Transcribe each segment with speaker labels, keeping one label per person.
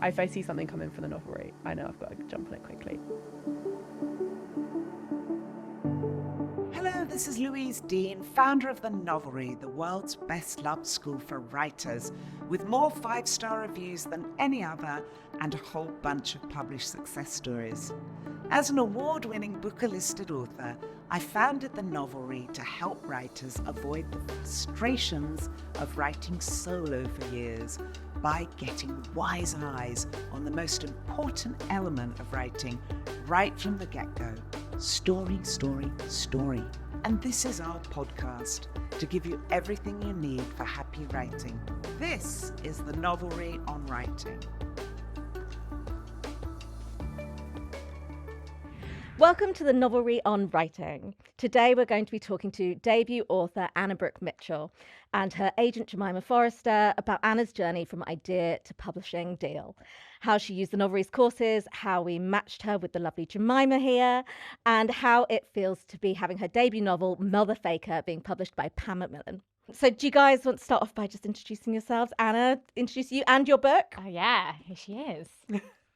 Speaker 1: If I see something coming for the Novelry, I know I've got to jump on it quickly.
Speaker 2: Hello, this is Louise Dean, founder of the Novelry, the world's best loved school for writers, with more 5-star reviews than any other and a whole bunch of published success stories. As an award-winning Booker-listed author, I founded the Novelry to help writers avoid the frustrations of writing solo for years by getting wise eyes on the most important element of writing right from the get-go. Story, story, story. And this is our podcast to give you everything you need for happy writing. This is the Novelry on Writing.
Speaker 3: Welcome to the Novelry on Writing. Today we're going to be talking to debut author Anna Brook-Mitchell and her agent Jemima Forrester about Anna's journey from idea to publishing deal, how she used the Novelry's courses, how we matched her with the lovely Jemima here, and how it feels to be having her debut novel, Motherfaker, being published by Pan Macmillan. So do you guys want to start off by just introducing yourselves? Anna, introduce you and your book.
Speaker 4: Oh yeah, here she is.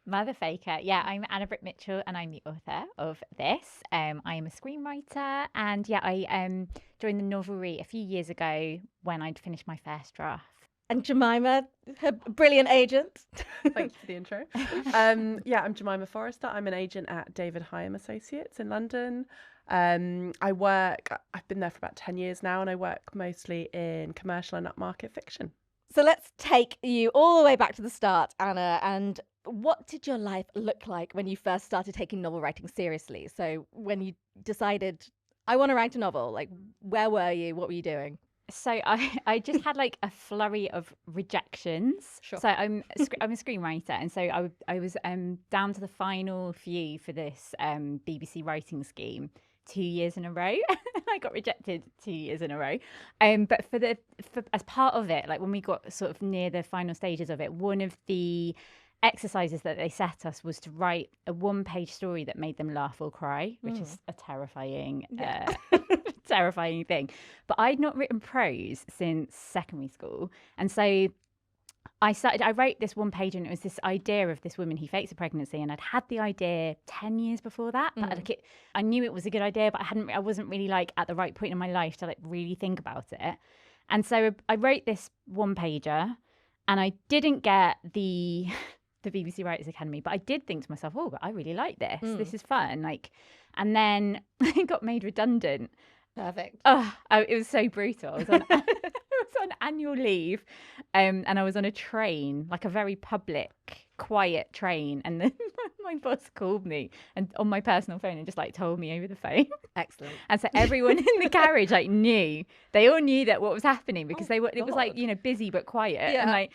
Speaker 4: Motherfaker. Yeah, I'm Anna Brook-Mitchell and I'm the author of this. I am a screenwriter and I joined the Novelry a few years ago when I'd finished my first draft.
Speaker 3: And Jemima, her brilliant agent.
Speaker 1: Thank you for the intro. I'm Jemima Forrester. I'm an agent at Higham Associates in London. I've been there for about 10 years now, and I work mostly in commercial and upmarket fiction.
Speaker 3: So let's take you all the way back to the start, Anna, and what did your life look like when you first started taking novel writing seriously? So when you decided, I want to write a novel, like, where were you? What were you doing?
Speaker 4: So I just had like a flurry of rejections.
Speaker 3: Sure.
Speaker 4: So I'm a screenwriter, and so I was down to the final few for this BBC writing scheme 2 years in a row. I got rejected 2 years in a row. But for as part of it, like when we got sort of near the final stages of it, one of the exercises that they set us was to write a one-page story that made them laugh or cry, which is a terrifying terrifying thing. But I'd not written prose since secondary school, and so I wrote this one page, and it was this idea of this woman who fakes a pregnancy, and I'd had the idea 10 years before that, but I knew it was a good idea, but I wasn't really like at the right point in my life to like really think about it. And so I wrote this one pager, and I didn't get the BBC Writers Academy, but I did think to myself, oh, but I really like this. This is fun. Like, and then I got made redundant.
Speaker 3: Perfect.
Speaker 4: It was so brutal. I was on annual leave, and I was on a train, like a very public, quiet train, and then my boss called me and on my personal phone and just like told me over the phone.
Speaker 3: Excellent.
Speaker 4: And so everyone in the carriage like knew. They all knew that what was happening because it was like, you know, busy but quiet.
Speaker 3: Yeah.
Speaker 4: And like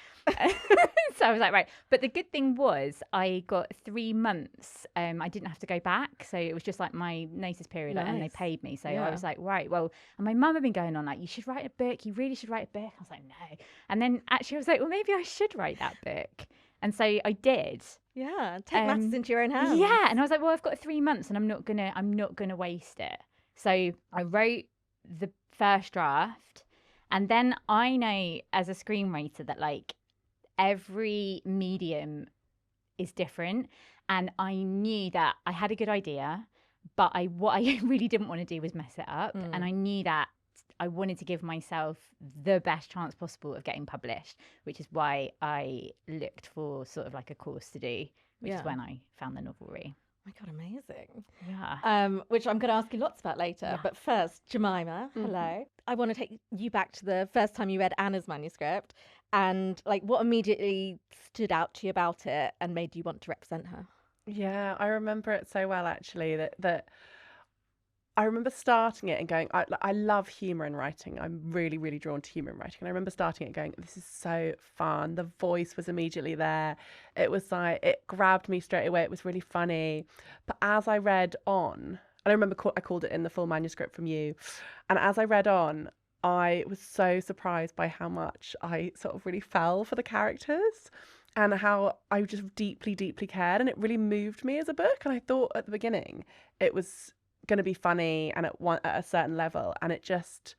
Speaker 4: so I was like, right. But the good thing was I got 3 months. I didn't have to go back. So it was just like my notice period and they
Speaker 3: Nice.
Speaker 4: paid me. So
Speaker 3: Yeah.
Speaker 4: I was like, right, well, and my mum had been going on like, you should write a book. You really should write a book. I was like, no. And then actually I was like, well, maybe I should write that book. And so I did.
Speaker 3: Yeah, take matters into your own hands.
Speaker 4: Yeah, and I was like, well, I've got 3 months, and I'm not gonna waste it. So I wrote the first draft, and then I know as a screenwriter that like every medium is different, and I knew that I had a good idea, but what I really didn't want to do was mess it up, and I knew that I wanted to give myself the best chance possible of getting published, which is why I looked for sort of like a course to do, which is when I found the Novelry.
Speaker 3: Oh my God, amazing.
Speaker 4: Yeah.
Speaker 3: Which I'm going to ask you lots about later.
Speaker 4: Yeah.
Speaker 3: But first, Jemima, hello. I want to take you back to the first time you read Anna's manuscript and like what immediately stood out to you about it and made you want to represent her.
Speaker 1: Yeah, I remember it so well, actually, that I remember starting it and going, I love humour in writing. I'm really, really drawn to humour in writing. And I remember starting it going, this is so fun. The voice was immediately there. It was like, it grabbed me straight away. It was really funny. But as I read on, and I remember I called it in the full manuscript from you. And as I read on, I was so surprised by how much I sort of really fell for the characters and how I just deeply, deeply cared. And it really moved me as a book. And I thought at the beginning it was going to be funny and at a certain level, and it just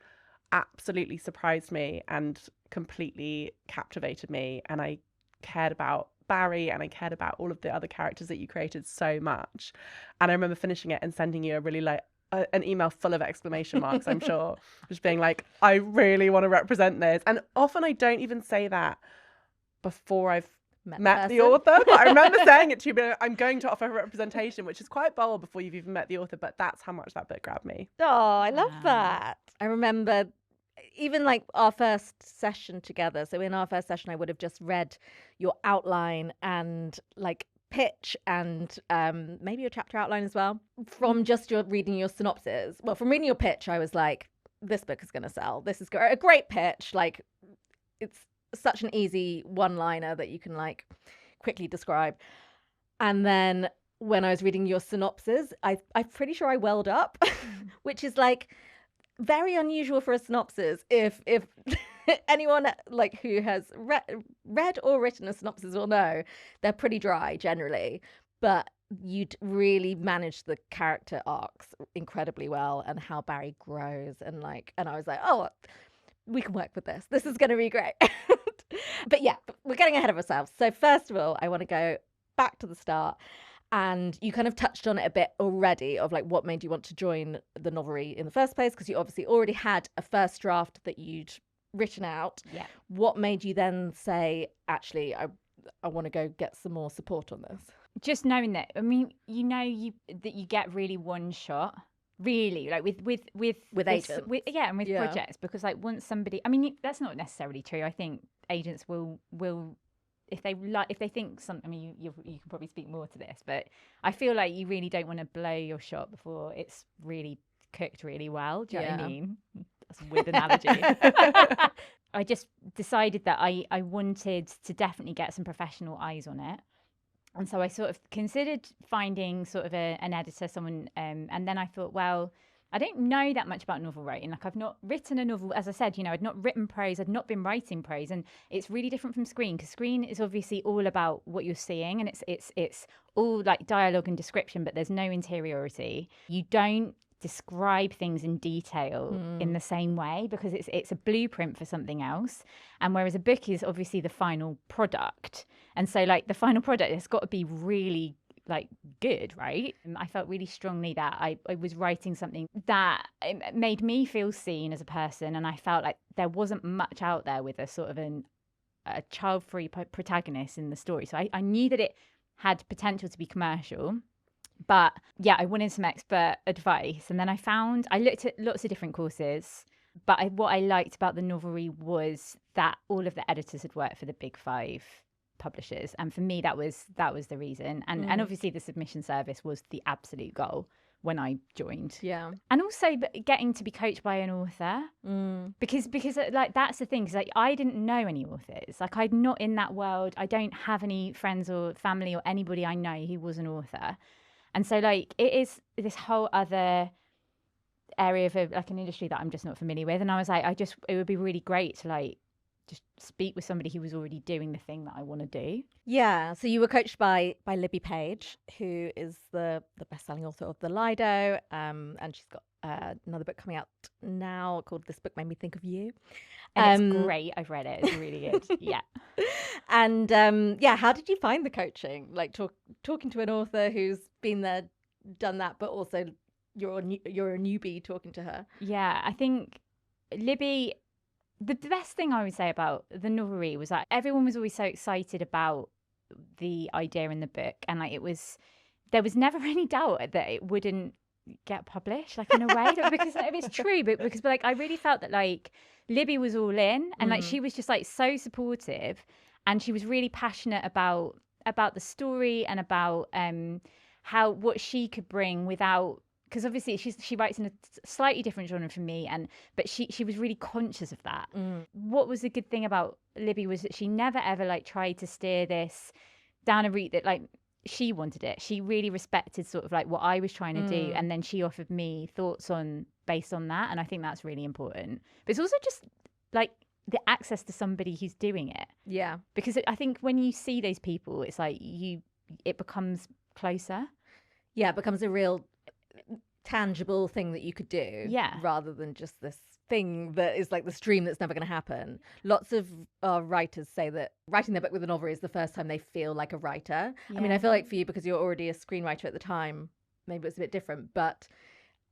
Speaker 1: absolutely surprised me and completely captivated me, and I cared about Barry and I cared about all of the other characters that you created so much. And I remember finishing it and sending you a really an email full of exclamation marks, I'm sure, just being like, I really want to represent this. And often I don't even say that before I've met the author, but I remember saying it to you, but I'm going to offer representation, which is quite bold before you've even met the author, but that's how much that book grabbed me.
Speaker 3: Oh, I love that. I remember even like our first session together. So in our first session, I would have just read your outline and like pitch and maybe your chapter outline as well. From just reading your synopsis, well, from reading your pitch, I was like, this book is going to sell. This is a great pitch. Like, it's such an easy one-liner that you can like quickly describe. And then when I was reading your synopsis, I'm pretty sure I welled up, which is like very unusual for a synopsis. If anyone like who has read or written a synopsis will know, they're pretty dry generally, but you'd really managed the character arcs incredibly well and how Barry grows and I was like, oh, we can work with this. This is going to be great. But yeah, we're getting ahead of ourselves. So first of all, I want to go back to the start. And you kind of touched on it a bit already of like what made you want to join the Novelry in the first place, because you obviously already had a first draft that you'd written out.
Speaker 4: Yeah.
Speaker 3: What made you then say, actually, I want to go get some more support on this?
Speaker 4: Just knowing that, I mean, that you get really one shot. Really, like with
Speaker 3: agents,
Speaker 4: and with projects, because like once somebody, I mean, that's not necessarily true. I think agents will if they think something. I mean, you can probably speak more to this, but I feel like you really don't want to blow your shot before it's really cooked really well. Do you know what I mean? That's a weird analogy. I just decided that I wanted to definitely get some professional eyes on it. And so I sort of considered finding sort of an editor, someone, and then I thought, well, I don't know that much about novel writing. Like, I've not written a novel, as I said, I'd not written prose, I'd not been writing prose, and it's really different from screen, because screen is obviously all about what you're seeing, and it's all like dialogue and description, but there's no interiority. You don't describe things in detail in the same way, because it's a blueprint for something else, and whereas a book is obviously the final product, and so like the final product has got to be really like good, right? I felt really strongly that I was writing something that made me feel seen as a person, and I felt like there wasn't much out there with a sort of a child-free protagonist in the story, so I knew that it had potential to be commercial. But yeah, I wanted some expert advice. And then I looked at lots of different courses. But what I liked about the Novelry was that all of the editors had worked for the big 5 publishers. And for me, that was the reason. And obviously the submission service was the absolute goal when I joined.
Speaker 3: Yeah.
Speaker 4: And also getting to be coached by an author. Because like that's the thing, because like I didn't know any authors. Like I'm not in that world. I don't have any friends or family or anybody I know who was an author. And so, like, it is this whole other area of like an industry that I'm just not familiar with. And I was like, it would be really great to like just speak with somebody who was already doing the thing that I want to do.
Speaker 3: Yeah. So you were coached by Libby Page, who is the best-selling author of The Lido, and she's got another book coming out now called This Book Made Me Think of You.
Speaker 4: And it's great. I've read it. It's really good. Yeah.
Speaker 3: And how did you find the coaching? Like talking to an author who's been there, done that, but also you're a newbie talking to her.
Speaker 4: Yeah, I think Libby, the best thing I would say about the Novelry was that everyone was always so excited about the idea in the book, and like there was never any doubt that it wouldn't get published, like in a way, because it's true, but because like I really felt that like Libby was all in, and like she was just like so supportive, and she was really passionate about the story and about what she could bring without, because obviously she writes in a slightly different genre from me, but she was really conscious of that. What was the good thing about Libby was that she never ever like tried to steer this down a route that like she wanted it. She really respected sort of like what I was trying to do, and then she offered me thoughts based on that, and I think that's really important. But it's also just like the access to somebody who's doing it.
Speaker 3: Yeah.
Speaker 4: Because I think when you see those people, it's like it becomes closer.
Speaker 3: Yeah, it becomes a real tangible thing that you could do.
Speaker 4: Yeah.
Speaker 3: Rather than just this thing that is like this dream that's never going to happen. Lots of writers say that writing their book with a novel is the first time they feel like a writer. I mean, I feel like for you, because you're already a screenwriter at the time, maybe it's a bit different. But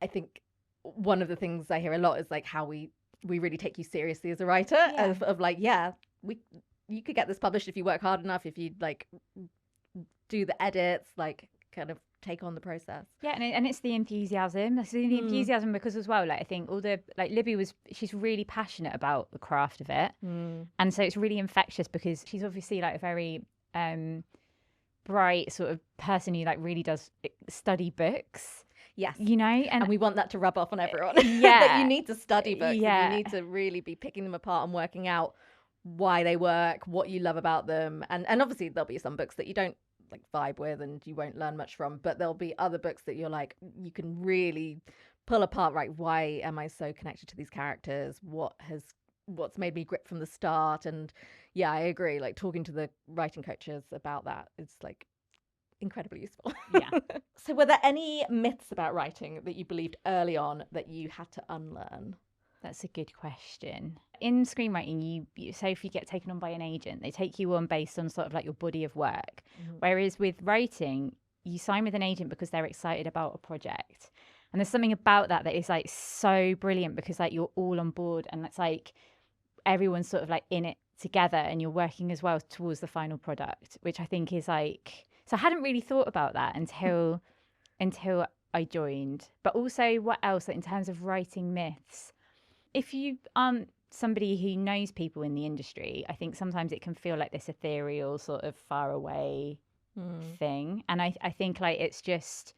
Speaker 3: I think one of the things I hear a lot is like how we really take you seriously as a writer, of like, you could get this published if you work hard enough, if you like do the edits, like kind of take on the process.
Speaker 4: Yeah, and it's the enthusiasm. That's the enthusiasm, because as well, like I think all the like Libby she's really passionate about the craft of it, and so it's really infectious because she's obviously like a very bright sort of person who like really does study books.
Speaker 3: Yes,
Speaker 4: you know,
Speaker 3: and we want that to rub off on everyone.
Speaker 4: Yeah,
Speaker 3: that you need to study books.
Speaker 4: Yeah,
Speaker 3: you need to really be picking them apart and working out why they work, what you love about them, and obviously there'll be some books that you don't like vibe with and you won't learn much from, but there'll be other books that you're like, you can really pull apart, right? Why am I so connected to these characters? What's made me grip from the start? And yeah, I agree, like talking to the writing coaches about that is like incredibly useful.
Speaker 4: Yeah.
Speaker 3: So were there any myths about writing that you believed early on that you had to unlearn?
Speaker 4: That's a good question. In screenwriting, you say if you get taken on by an agent, they take you on based on sort of like your body of work. Whereas with writing, you sign with an agent because they're excited about a project. And there's something about that is like so brilliant, because like you're all on board and it's like everyone's sort of like in it together and you're working as well towards the final product, which I think is like, so I hadn't really thought about that until I joined. But also what else, like in terms of writing myths, if you aren't somebody who knows people in the industry, I think sometimes it can feel like this ethereal sort of far away thing. And I think like it's just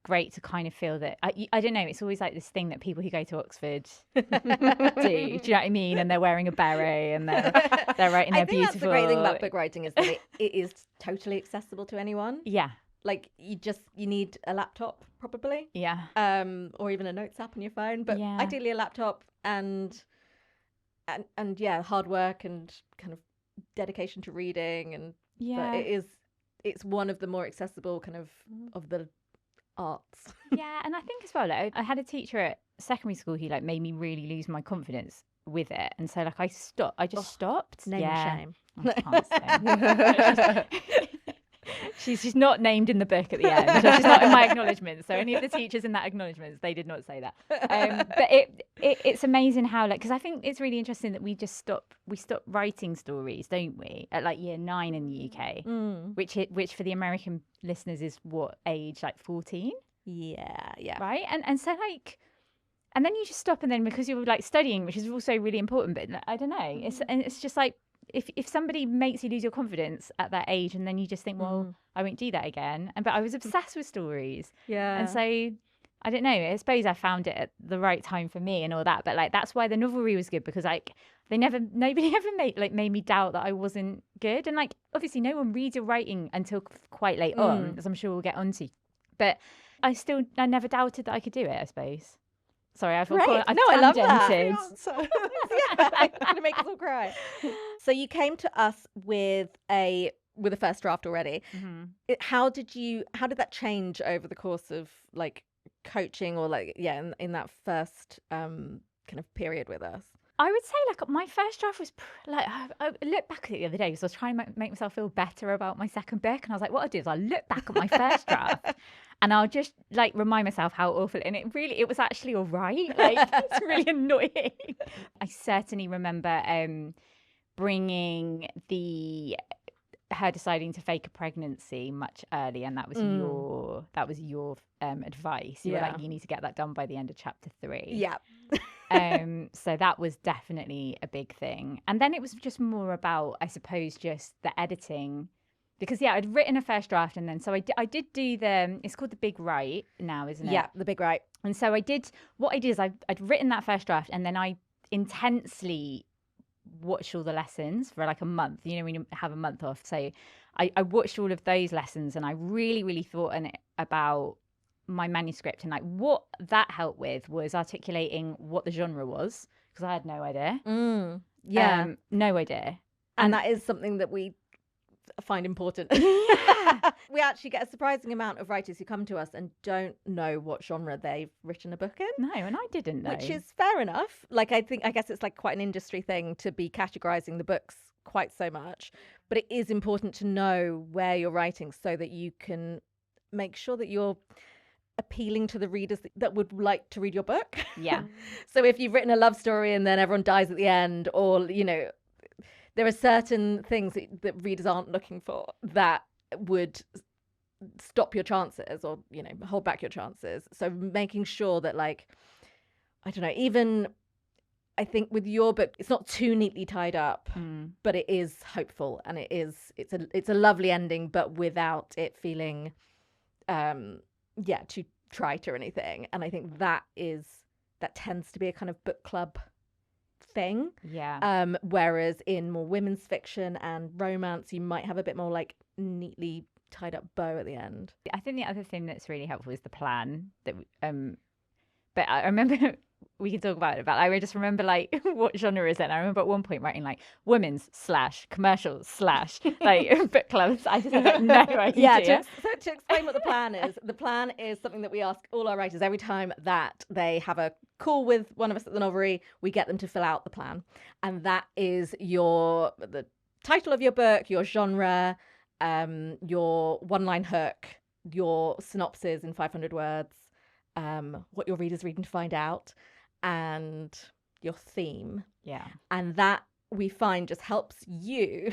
Speaker 4: great to kind of feel that, I don't know, it's always like this thing that people who go to Oxford do. Do you know what I mean? And they're wearing a beret and they're writing their beautiful... I think
Speaker 3: that's the great thing about book writing, is that it is totally accessible to anyone.
Speaker 4: Yeah.
Speaker 3: Like you need a laptop probably.
Speaker 4: Yeah.
Speaker 3: Or even a notes app on your phone, but ideally a laptop and yeah, hard work and kind of dedication to reading, and but it's one of the more accessible kind of the arts.
Speaker 4: Yeah, and I think as well, like, I had a teacher at secondary school who like made me really lose my confidence with it, and so like I just stopped.
Speaker 3: Name and shame.
Speaker 4: I can't say. She's not named in the book at the end. She's not in my acknowledgements. So any of the teachers in that acknowledgements, they did not say that. But it's amazing how, like, because I think it's really interesting that we stop writing stories, don't we, at like year 9 in the UK, which for the American listeners is what age, like 14?
Speaker 3: Yeah.
Speaker 4: Right, and so like. And then you just stop, and then because you're like studying, which is also really important, but I don't know, it's just like, if somebody makes you lose your confidence at that age, and then you just think, well, I won't do that again. But I was obsessed with stories. Yeah. And so, I don't know, I suppose I found it at the right time for me and all that. But like, that's why the Novelry was good, because like, nobody ever made me doubt that I wasn't good. And like, obviously no one reads your writing until quite late on, as I'm sure we'll get onto. But I never doubted that I could do it, I suppose. Sorry, I love that.
Speaker 3: Yeah, going to make us all cry. So you came to us with a first draft already. How did that change over the course of like coaching, or like in that first kind of period with us?
Speaker 4: I would say like my first draft was like, I looked back at it the other day because I was trying to make myself feel better about my second book, and I was like, what I do is I look back at my first draft and I'll just like remind myself how awful, and it was actually all right. Like, it's really annoying. I certainly remember bringing her deciding to fake a pregnancy much earlier, and that was your advice. You were like, you need to get that done by the end of chapter 3.
Speaker 3: Yeah.
Speaker 4: So that was definitely a big thing. And then it was just more about, I suppose, just the editing, because I'd written a first draft, and then so I did do it's called the Big Write now, isn't it?
Speaker 3: Yeah, the Big Write. And
Speaker 4: so I'd written that first draft, and then I intensely watched all the lessons for like a month, when you have a month off. So I watched all of those lessons, and I really, really thought about my manuscript, and like what that helped with was articulating what the genre was, because I had no idea.
Speaker 3: Yeah.
Speaker 4: No idea.
Speaker 3: And that is something that we find important. We actually get a surprising amount of writers who come to us and don't know what genre they've written a book in.
Speaker 4: No, and I didn't know.
Speaker 3: Which is fair enough. Like, I guess it's like quite an industry thing to be categorizing the books quite so much. But it is important to know where you're writing so that you can make sure that you're appealing to the readers that would like to read your book.
Speaker 4: Yeah.
Speaker 3: So if you've written a love story and then everyone dies at the end, or, you know, there are certain things that readers aren't looking for that would stop your chances or, you know, hold back your chances. So making sure that, like, I don't know, even I think with your book, it's not too neatly tied up, but it is hopeful, and it's a lovely ending, but without it feeling too trite or anything. And I think that tends to be a kind of book club thing.
Speaker 4: Yeah.
Speaker 3: Whereas in more women's fiction and romance, you might have a bit more like neatly tied up bow at the end.
Speaker 4: I think the other thing that's really helpful is the plan. That but I remember we can talk about it, but I just remember like what genre is it? And I remember at one point writing like women's / commercials / like book clubs. I just had like no idea.
Speaker 3: Yeah, to explain what the plan is something that we ask all our writers every time that they have a call with one of us at the Novelry. We get them to fill out the plan, and that is the title of your book, your genre, your one-line hook, your synopsis in 500 words, what your reader's reading to find out, and your theme.
Speaker 4: Yeah.
Speaker 3: And that we find just helps you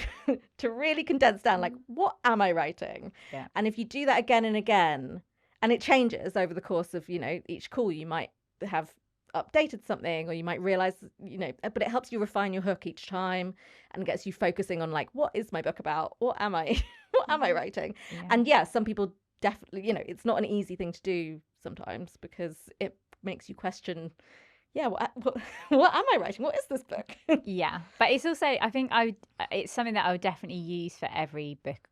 Speaker 3: to really condense down, like, what am I writing?
Speaker 4: Yeah.
Speaker 3: And if you do that again and again, and it changes over the course of, you know, each call, you might have updated something, or you might realize, you know, but it helps you refine your hook each time and gets you focusing on, like, what is my book about? What am I writing?
Speaker 4: Yeah.
Speaker 3: And yeah, some people definitely, you know, it's not an easy thing to do sometimes because it makes you question, yeah, what am I writing? What is this book?
Speaker 4: Yeah, but it's also, I think it's something that I would definitely use for every book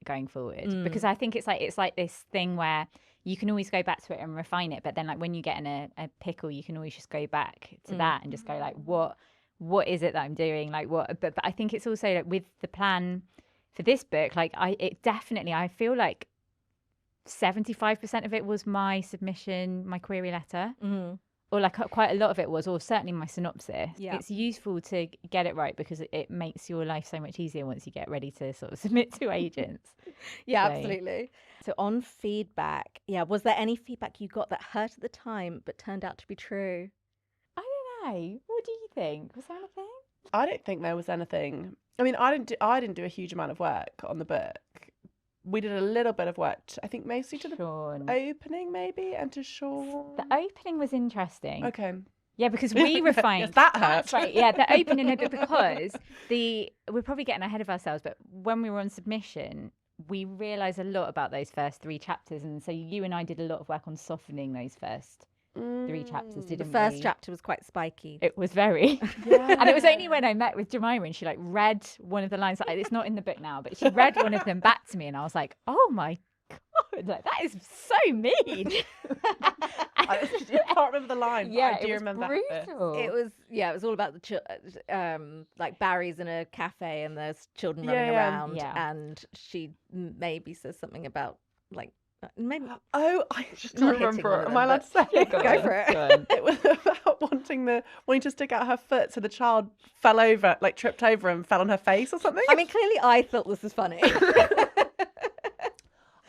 Speaker 4: going forward, because I think it's like this thing where you can always go back to it and refine it, but then like when you get in a pickle, you can always just go back to that and just go like, what is it that I'm doing? Like what? But I think it's also like with the plan for this book, like I feel like 75% of it was my submission, my query letter. Or like quite a lot of it was, or certainly my synopsis.
Speaker 3: Yeah.
Speaker 4: It's useful to get it right because it makes your life so much easier once you get ready to sort of submit to agents.
Speaker 3: Yeah,
Speaker 4: So-
Speaker 3: absolutely. So on feedback, was there any feedback you got that hurt at the time but turned out to be true?
Speaker 4: I don't know. What do you think? Was there anything?
Speaker 1: I don't think there was anything. I mean, I didn't do a huge amount of work on the book. We did a little bit of work, I think mostly to the
Speaker 4: Sean.
Speaker 1: opening maybe, and to Sean.
Speaker 4: The opening was interesting.
Speaker 1: Okay.
Speaker 4: Yeah, because we refined.
Speaker 1: Yes, that hurt.
Speaker 4: That's right. Yeah, the opening of it, because we're probably getting ahead of ourselves, but when we were on submission, we realised a lot about those first 3 chapters, and so you and I did a lot of work on softening those first 3 chapters.
Speaker 3: The
Speaker 4: Didn't
Speaker 3: first
Speaker 4: we?
Speaker 3: chapter was quite spiky.
Speaker 4: It was very, and it was only when I met with Jemima and she like read one of the lines. Like, it's not in the book now, but she read one of them back to me, and I was like, "Oh my god, like that is so mean."
Speaker 1: I can't remember the line.
Speaker 4: Yeah,
Speaker 1: but I do
Speaker 4: it was
Speaker 1: remember that bit.
Speaker 4: brutal.
Speaker 3: It was all about the like Barry's in a cafe and there's children running around,
Speaker 4: Yeah.
Speaker 3: and she maybe says something about like maybe
Speaker 1: Oh, I just
Speaker 3: Not hitting
Speaker 1: remember
Speaker 3: one
Speaker 1: it.
Speaker 3: of
Speaker 1: Am
Speaker 3: them,
Speaker 1: I allowed to
Speaker 3: but-
Speaker 1: say?
Speaker 3: Go for it.
Speaker 4: Go on.
Speaker 1: It was about wanting to stick out her foot, so the child fell over, like tripped over and fell on her face or something.
Speaker 3: I mean, clearly I thought this was funny.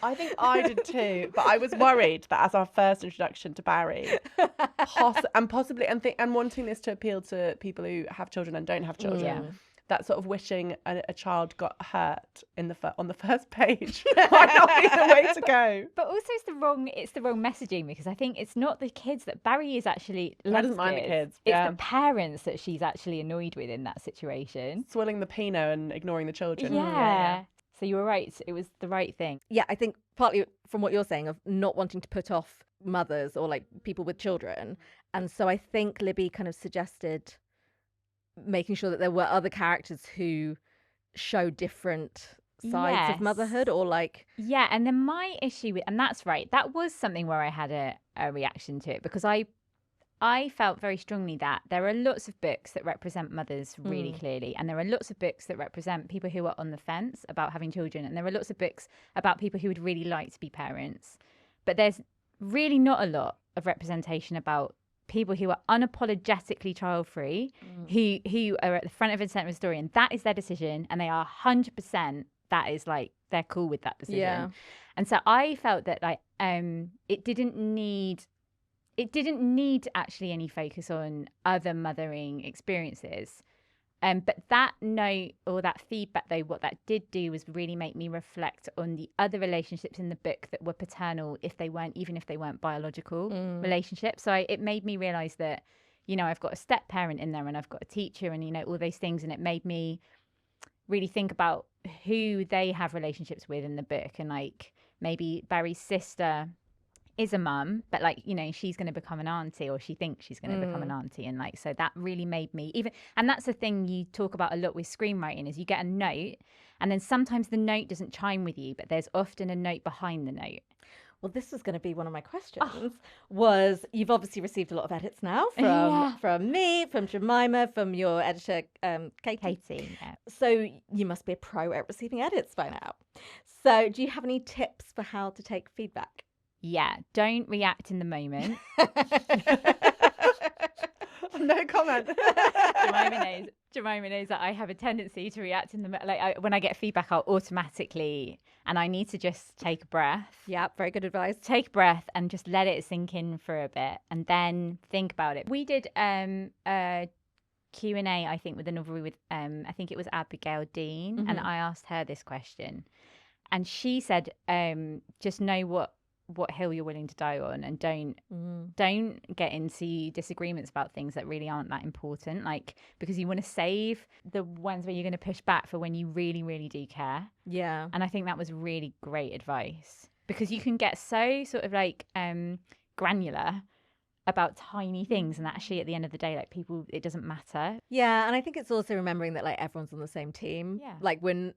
Speaker 1: I think I did too, but I was worried that as our first introduction to Barry, possibly wanting this to appeal to people who have children and don't have children,
Speaker 4: Yeah.
Speaker 1: that sort of wishing a child got hurt on the first page might not be the way to go.
Speaker 4: But also it's the wrong messaging, because I think it's not the kids that Barry is actually
Speaker 1: Barry doesn't mind the kids,
Speaker 4: It's
Speaker 1: yeah.
Speaker 4: the parents that she's actually annoyed with in that situation.
Speaker 1: Swilling the Pinot and ignoring the children.
Speaker 4: Yeah. So you were right. It was the right thing.
Speaker 3: Yeah, I think partly from what you're saying of not wanting to put off mothers or like people with children. And so I think Libby kind of suggested making sure that there were other characters who show different sides of
Speaker 4: Yes.
Speaker 3: motherhood, or like
Speaker 4: Yeah, and then my issue with, and that's right, that was something where I had a reaction to it, because I I felt very strongly that there are lots of books that represent mothers really clearly, and there are lots of books that represent people who are on the fence about having children, and there are lots of books about people who would really like to be parents. But there's really not a lot of representation about people who are unapologetically child-free, who are at the front of the centre of the story, and that is their decision, and they are 100%, that is like, they're cool with that decision.
Speaker 3: Yeah.
Speaker 4: And so I felt that like it didn't need actually any focus on other mothering experiences. But that note or that feedback, though, what that did do was really make me reflect on the other relationships in the book that were paternal, even if they weren't biological relationships. So it made me realise that, you know, I've got a step parent in there, and I've got a teacher, and, you know, all those things. And it made me really think about who they have relationships with in the book. And like, maybe Barry's sister is a mum, but like, you know, she's going to become an auntie, or she thinks she's going to become an auntie. And like, so that really made me and that's the thing you talk about a lot with screenwriting, is you get a note, and then sometimes the note doesn't chime with you, but there's often a note behind the note.
Speaker 3: Well, this was going to be one of my questions. Was you've obviously received a lot of edits now from me, from Jemima, from your editor, Katie.
Speaker 4: Yeah.
Speaker 3: So you must be a pro at receiving edits by now. So do you have any tips for how to take feedback?
Speaker 4: Yeah, don't react in the moment.
Speaker 1: No comment.
Speaker 4: Jemima knows that I have a tendency to react in the when I get feedback, I'll automatically, and I need to just take a breath.
Speaker 3: Yeah, very good advice.
Speaker 4: Take a breath and just let it sink in for a bit, and then think about it. We did a Q&A, I think, with the Novelry with I think it was Abigail Dean, and I asked her this question, and she said, just know what hill you're willing to die on, and don't get into disagreements about things that really aren't that important, like, because you want to save the ones where you're going to push back for when you really, really do care.
Speaker 3: Yeah.
Speaker 4: And I think that was really great advice, because you can get so sort of like granular about tiny things, and actually at the end of the day, like, people, it doesn't matter.
Speaker 3: Yeah, and I think it's also remembering that like everyone's on the same team.
Speaker 4: Yeah.
Speaker 3: Like, when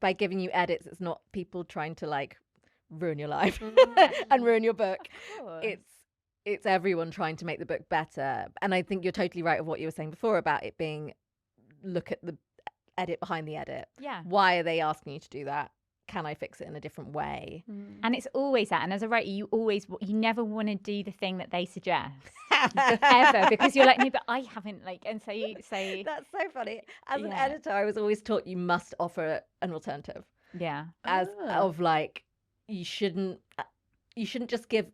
Speaker 3: by giving you edits, it's not people trying to like ruin your life and ruin your book. It's everyone trying to make the book better. And I think you're totally right of what you were saying before about it being, look at the edit behind the edit.
Speaker 4: Yeah.
Speaker 3: Why are they asking you to do that? Can I fix it in a different way?
Speaker 4: And it's always that. And as a writer, you never want to do the thing that they suggest ever, because you're like, no, but I haven't, like, and so you say.
Speaker 3: That's so funny. As an editor, I was always taught you must offer an alternative.
Speaker 4: Yeah.
Speaker 3: Of like, you shouldn't just give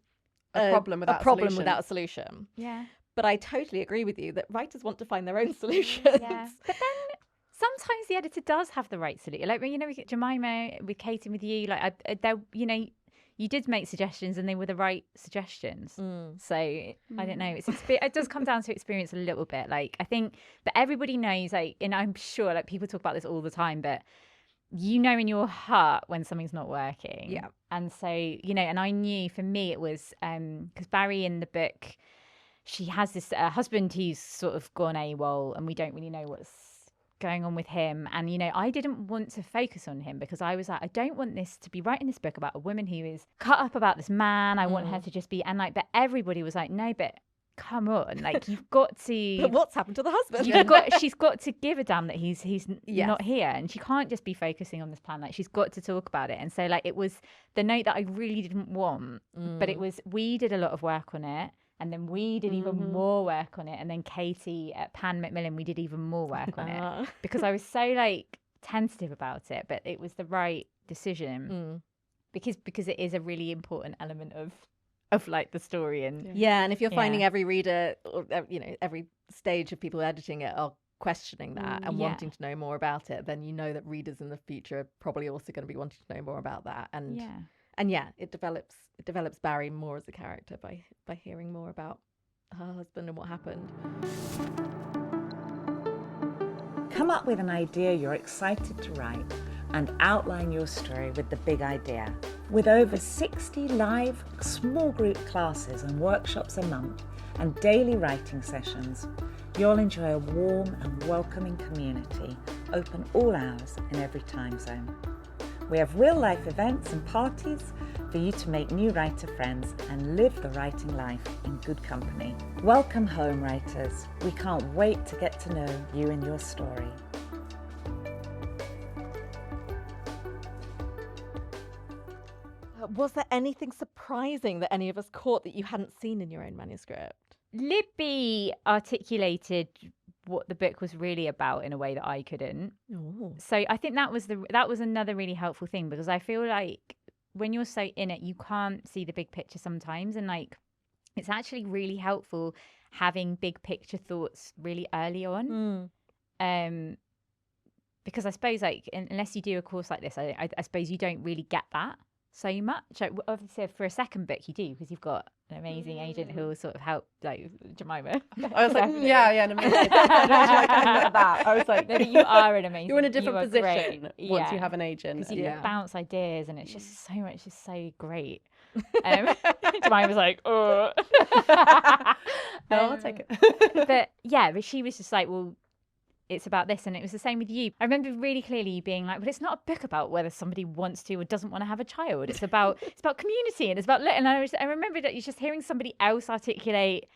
Speaker 1: a problem
Speaker 3: without a solution.
Speaker 4: Yeah.
Speaker 3: But I totally agree with you that writers want to find their own solutions.
Speaker 4: Yeah. But then sometimes the editor does have the right solution. Like, you know, with Jemima, with Katie, with you, like, you know, you did make suggestions and they were the right suggestions. So I don't know. It does come down to experience a little bit. Like, I think, but everybody knows, like, and I'm sure, like, people talk about this all the time, but you know in your heart when something's not working.
Speaker 3: Yeah.
Speaker 4: And so, you know, and I knew for me it was because Barry in the book, she has this husband who's sort of gone AWOL, and we don't really know what's going on with him. And, you know, I didn't want to focus on him, because I was like, I don't want this to be writing this book about a woman who is cut up about this man. I want her to just be, and like, but everybody was like, no, but come on, like, you've got to.
Speaker 3: But what's happened to the husband?
Speaker 4: She's got to give a damn that he's not here, and she can't just be focusing on this plan. Like, she's got to talk about it. And so, like, it was the note that I really didn't want, but it was, we did a lot of work on it, and then we did even more work on it, and then Katie at Pan Macmillan, we did even more work on it, because I was so like tentative about it, but it was the right decision, because it is a really important element of like the story. And
Speaker 3: and if you're finding every reader, or you know, every stage of people editing it are questioning that and wanting to know more about it, then you know that readers in the future are probably also going to be wanting to know more about that. And it develops Barry more as a character by hearing more about her husband and what happened.
Speaker 2: Come up with an idea you're excited to write and outline your story with the big idea. With over 60 live small group classes and workshops a month and daily writing sessions, you'll enjoy a warm and welcoming community, open all hours in every time zone. We have real-life events and parties for you to make new writer friends and live the writing life in good company. Welcome home, writers. We can't wait to get to know you and your story.
Speaker 3: Was there anything surprising that any of us caught that you hadn't seen in your own manuscript?
Speaker 4: Libby articulated what the book was really about in a way that I couldn't.
Speaker 3: Ooh.
Speaker 4: So I think that was another really helpful thing, because I feel like when you're so in it, you can't see the big picture sometimes, and like it's actually really helpful having big picture thoughts really early on. Because I suppose like unless you do a course like this, I suppose you don't really get that so much. Like, obviously for a second book you do, because you've got an amazing agent who will sort of help, like Jemima.
Speaker 1: I was like, yeah, an amazing. I was like,
Speaker 4: No, but you are an amazing.
Speaker 1: You're in a different position
Speaker 4: great.
Speaker 1: once you have an agent.
Speaker 4: Because you can bounce ideas, and it's just so much, just so great. Jemima was like, oh.
Speaker 1: No, I'll take it.
Speaker 4: but she was just like, well, it's about this. And it was the same with you. I remember really clearly you being like, but it's not a book about whether somebody wants to or doesn't want to have a child. It's about community, and it's about, and I remember that you're just hearing somebody else articulate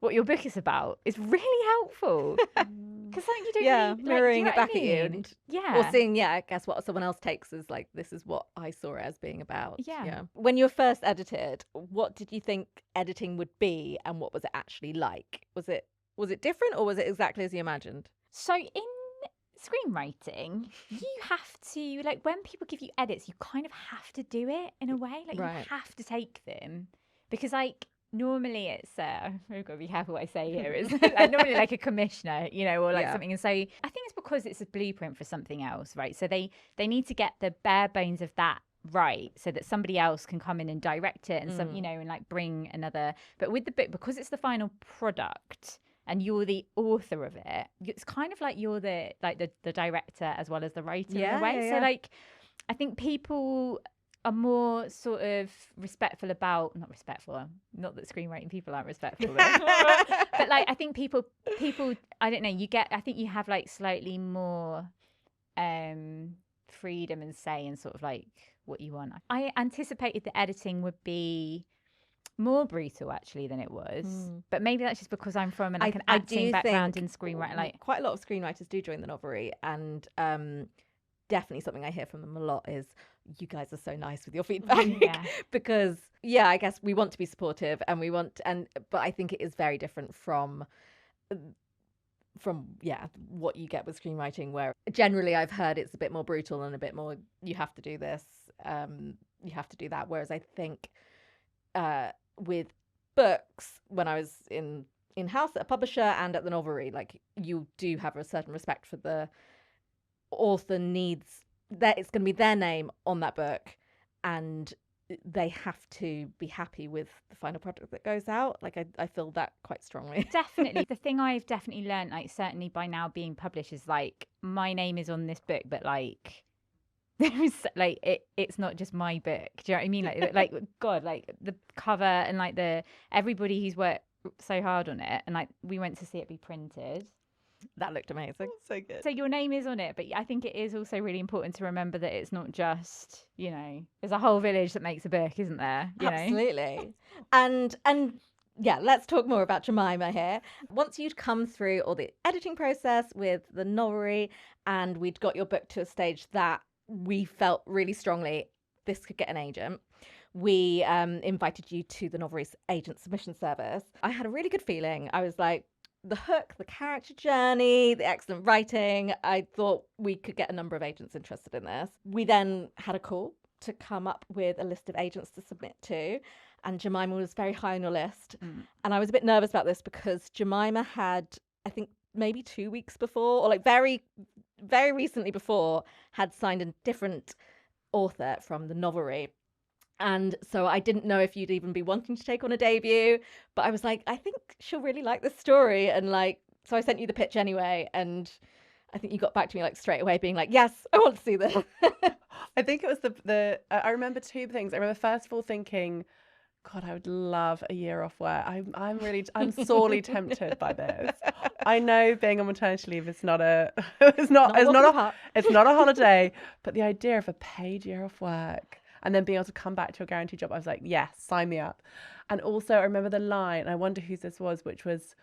Speaker 4: what your book is about is really helpful. Because something you don't really,
Speaker 3: mirroring
Speaker 4: like,
Speaker 3: it back at you.
Speaker 4: and,
Speaker 3: Or seeing, I guess what someone else takes as like, this is what I saw it as being about.
Speaker 4: Yeah.
Speaker 3: When you were first edited, what did you think editing would be, and what was it actually like? Was it different, or was it exactly as you imagined?
Speaker 4: So in screenwriting, you have to, like, when people give you edits, you kind of have to do it in a way. Like, you have to take them. Because, like, normally it's, I've got to be careful what I say here, it's like, normally like a commissioner, or like something. And so I think it's because it's a blueprint for something else, right? So they need to get the bare bones of that right, so that somebody else can come in and direct it, and and like bring another. But with the book, because it's the final product, and you're the author of it, it's kind of like you're the director as well as the writer in a way. So like, I think people are more sort of respectful about, not that screenwriting people aren't respectful, but like I think people, I don't know, I think you have like slightly more freedom and say and sort of like what you want. I anticipated the editing would be more brutal actually than it was, but maybe that's just because I'm from an acting background in screenwriting. Like
Speaker 3: quite a lot of screenwriters do join the Novelry, and definitely something I hear from them a lot is, you guys are so nice with your feedback. Because I guess we want to be supportive, and but I think it is very different from what you get with screenwriting, where generally I've heard it's a bit more brutal and a bit more, you have to do this, you have to do that, whereas I think with books, when I was in-house at a publisher and at the Novelry, like, you do have a certain respect for the author needs that it's going to be their name on that book, and they have to be happy with the final product that goes out. Like, I feel that quite strongly.
Speaker 4: Definitely. The thing I've definitely learned, like certainly by now being published, is like, my name is on this book, but like, there's like it's not just my book. Do you know what I mean? Like God, like the cover and like everybody who's worked so hard on it, and like we went to see it be printed.
Speaker 3: That looked amazing.
Speaker 1: So good.
Speaker 4: So your name is on it, but I think it is also really important to remember that it's not just, there's a whole village that makes a book, isn't there?
Speaker 3: Absolutely. And let's talk more about Jemima here. Once you'd come through all the editing process with the Novelry, and we'd got your book to a stage that we felt really strongly this could get an agent, we invited you to the Novelry's agent submission service. I had a really good feeling. I was like, the hook, the character journey, the excellent writing, I thought we could get a number of agents interested in this. We then had a call to come up with a list of agents to submit to, and Jemima was very high on your list. And I was a bit nervous about this because Jemima had, I think, maybe 2 weeks before, or like very, very recently before, had signed a different author from the Novelry. And so I didn't know if you'd even be wanting to take on a debut, but I was like, I think she'll really like this story. And like, so I sent you the pitch anyway. And I think you got back to me like straight away being like, yes, I want to see this.
Speaker 1: I think it was I remember two things. I remember first of all thinking, God, I would love a year off work. I'm sorely tempted by this. I know being on maternity leave is not a holiday, but the idea of a paid year off work and then being able to come back to a guaranteed job, I was like, yes, sign me up. And also I remember the line, I wonder whose this was, which was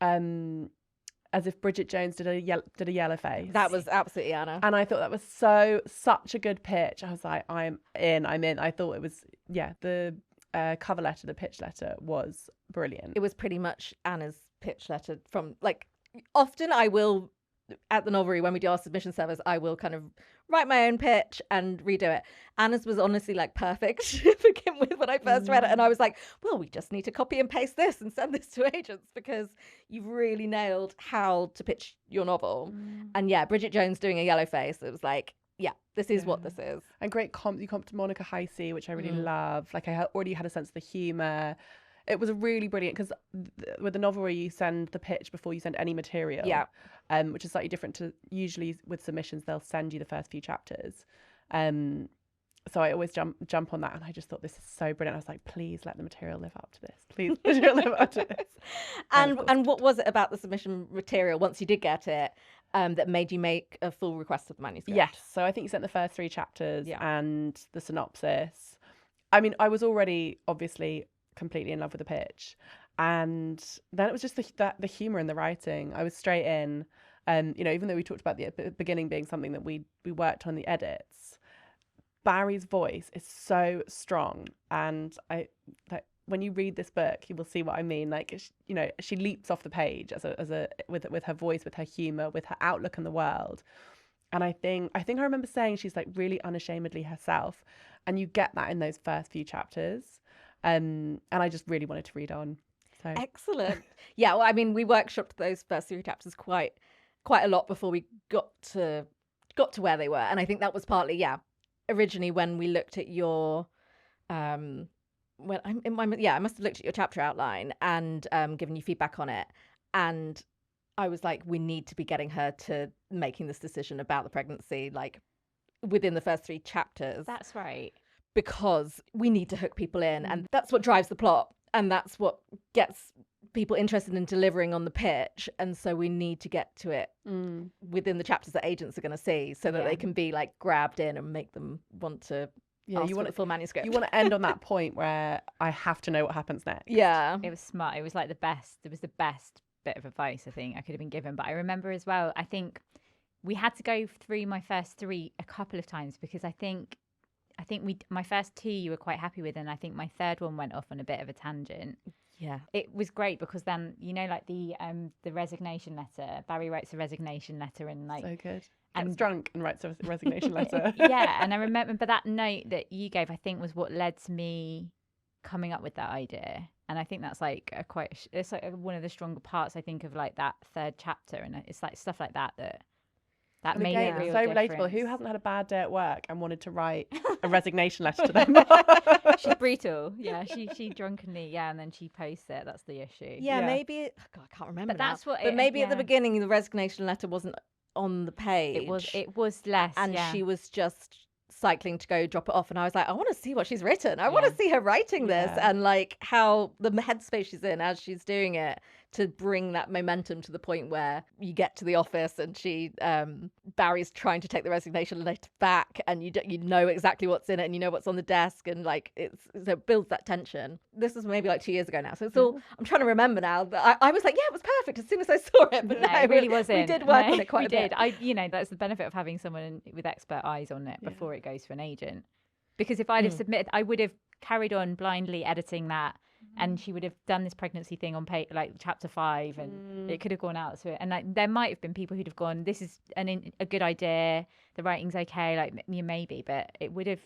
Speaker 1: as if Bridget Jones did a yellow face.
Speaker 3: That was absolutely Anna.
Speaker 1: And I thought that was such a good pitch. I was like, I'm in. I thought it was, the cover letter, the pitch letter was brilliant.
Speaker 3: It was pretty much Anna's pitch letter from, like, often I will, at the Novelry, when we do our submission service, I will kind of write my own pitch and redo it. Anna's was honestly like perfect to begin with when I first read it. And I was like, well, we just need to copy and paste this and send this to agents because you've really nailed how to pitch your novel. And yeah, Bridget Jones doing a yellow face, it was like, yeah, this is what this is.
Speaker 1: And great you comped to Monica Heisey, which I really love. Like I already had a sense of the humour. It was really brilliant because with the Novelry, you send the pitch before you send any material. Yeah. Which is slightly different to usually with submissions, they'll send you the first few chapters. So I always jump on that, and I just thought this is so brilliant. I was like, please let the material live up to this. Please, material live up to this.
Speaker 3: And what was it about the submission material once you did get it that made you make a full request of the manuscript?
Speaker 1: Yes. So I think you sent the first 3 chapters and the synopsis. I mean, I was already obviously completely in love with the pitch, and then it was just the humor in the writing. I was straight in. Even though we talked about the beginning being something that we worked on the edits, Barry's voice is so strong, and when you read this book, you will see what I mean. Like, she leaps off the page with her voice, with her humor, with her outlook on the world. And I think I remember saying she's like really unashamedly herself, and you get that in those first few chapters. And I just really wanted to read on. So
Speaker 3: excellent. Yeah, well, I mean, we workshopped those first 3 chapters quite a lot before we got to where they were, and I think that was partly originally when we looked at your I must have looked at your chapter outline and given you feedback on it, and I was like, we need to be getting her to making this decision about the pregnancy like within the first 3 chapters.
Speaker 4: That's right.
Speaker 3: Because we need to hook people in, and that's what drives the plot, and that's what gets people interested in delivering on the pitch. And so we need to get to it within the chapters that agents are going to see, so that they can be like grabbed in and make them want to ask for the full manuscript.
Speaker 1: You want to end on that point where I have to know what happens next.
Speaker 3: Yeah,
Speaker 4: it was smart. It was like the best. It was the best bit of advice I think I could have been given. But I remember as well, I think we had to go through my first 3 a couple of times because I think my first 2 you were quite happy with, and I think my third one went off on a bit of a tangent.
Speaker 3: Yeah,
Speaker 4: it was great because then like the resignation letter. Barry writes a resignation letter and like
Speaker 1: so good. And drunk and writes a resignation letter.
Speaker 4: Yeah, and I remember, but that note that you gave, I think, was what led to me coming up with that idea. And I think that's like it's like one of the stronger parts I think of like that 3rd chapter, and it's like stuff like that made it real
Speaker 1: so
Speaker 4: difference.
Speaker 1: relatable. Who hasn't had a bad day at work and wanted to write a resignation letter to them?
Speaker 4: She's brutal. Yeah, she drunkenly, and then she posts it. That's the issue.
Speaker 3: Yeah. Maybe I can't remember.
Speaker 4: But that's what.
Speaker 3: But maybe at the beginning the resignation letter wasn't on the page.
Speaker 4: It was less,
Speaker 3: and she was just cycling to go drop it off, and I was like, I want to see what she's written. I want to see her writing this and like how the headspace she's in as she's doing it to bring that momentum to the point where you get to the office and Barry's trying to take the resignation letter back, and you know exactly what's in it, and you know what's on the desk, and like so it builds that tension. This was maybe like 2 years ago now, so it's all I'm trying to remember now. But I was like, yeah, it was perfect as soon as I saw it. But
Speaker 4: no, it really wasn't.
Speaker 3: We did work on it quite a bit.
Speaker 4: That's the benefit of having someone with expert eyes on it before it goes to an agent. Because if I'd have submitted, I would have carried on blindly editing that. And she would have done this pregnancy thing on page, like chapter 5, and it could have gone out to it. And like, there might have been people who'd have gone, "This is a good idea. The writing's okay." Like maybe, but it would have